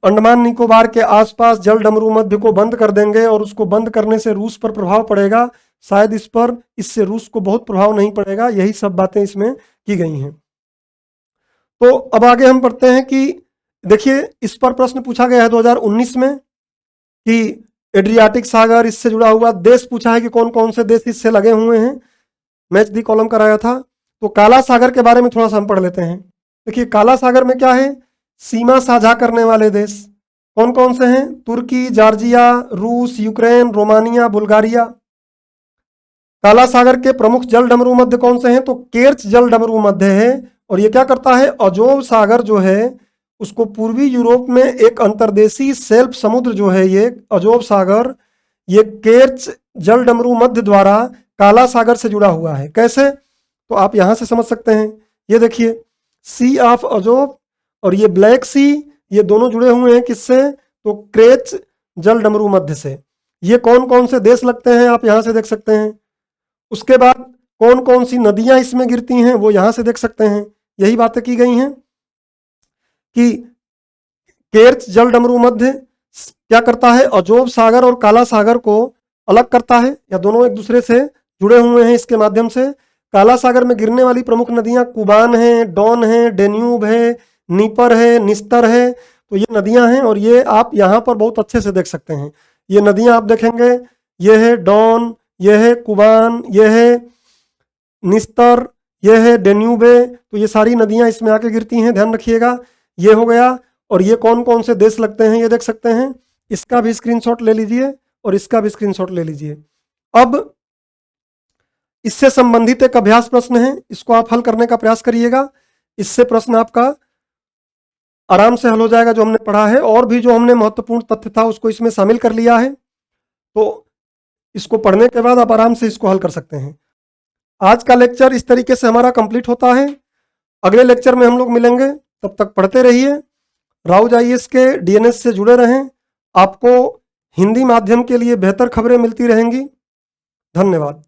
अंडमान निकोबार के आसपास जल डमरू मध्य को बंद कर देंगे और उसको बंद करने से रूस पर प्रभाव पड़ेगा, शायद इससे रूस को बहुत प्रभाव नहीं पड़ेगा। यही सब बातें इसमें की गई हैं। तो अब आगे हम पढ़ते हैं कि देखिए इस पर प्रश्न पूछा गया है 2019 में कि एड्रियाटिक सागर इससे जुड़ा हुआ देश पूछा है कि कौन कौन से देश इससे लगे हुए हैं, मैच दी कॉलम कराया था। तो काला सागर के बारे में थोड़ा सा हम पढ़ लेते हैं। देखिए काला सागर में क्या है, सीमा साझा करने वाले देश कौन कौन से हैं, तुर्की, जॉर्जिया, रूस, यूक्रेन, रोमानिया, बुल्गारिया। काला सागर के प्रमुख जल डमरू मध्य कौन से हैं, तो केर्च जल डमरू मध्य है और ये क्या करता है, अजोव सागर जो है उसको पूर्वी यूरोप में एक अंतर्देशीय शेल्फ समुद्र जो है ये अजोव सागर, ये केर्च जल डमरू मध्य द्वारा काला सागर से जुड़ा हुआ है। कैसे, तो आप यहां से समझ सकते हैं। ये देखिए सी ऑफ अजोव और ये ब्लैक सी, ये दोनों जुड़े हुए हैं किससे, तो केर्च जल डमरू मध्य से। ये कौन कौन से देश लगते हैं आप यहां से देख सकते हैं। उसके बाद कौन कौन सी नदियां इसमें गिरती हैं वो यहां से देख सकते हैं। यही बातें की गई हैं कि केर्च जल डमरू मध्य क्या करता है, अजोव सागर और काला सागर को अलग करता है, या दोनों एक दूसरे से जुड़े हुए हैं इसके माध्यम से। काला सागर में गिरने वाली प्रमुख नदियां कुबान है, डॉन है, डेन्यूब है, नीपर है, निस्तर है। तो ये नदियां हैं और ये आप यहाँ पर बहुत अच्छे से देख सकते हैं। ये नदियां आप देखेंगे, ये है डॉन, ये है कुबान, ये है निस्तर, ये है डेन्यूबे। तो ये सारी नदियां इसमें आके गिरती हैं, ध्यान रखिएगा। ये हो गया, और ये कौन कौन से देश लगते हैं ये देख सकते हैं। इसका भी स्क्रीनशॉट ले लीजिए और इसका भी स्क्रीनशॉट ले लीजिए। अब इससे संबंधित एक अभ्यास प्रश्न है, इसको आप हल करने का प्रयास करिएगा। इससे प्रश्न आपका आराम से हल हो जाएगा जो हमने पढ़ा है, और भी जो हमने महत्वपूर्ण तथ्य था उसको इसमें शामिल कर लिया है। तो इसको पढ़ने के बाद आप आराम से इसको हल कर सकते हैं। आज का लेक्चर इस तरीके से हमारा कंप्लीट होता है। अगले लेक्चर में हम लोग मिलेंगे, तब तक पढ़ते रहिए। राउज आईएएस के डीएनएस से जुड़े रहें, आपको हिंदी माध्यम के लिए बेहतर खबरें मिलती रहेंगी। धन्यवाद।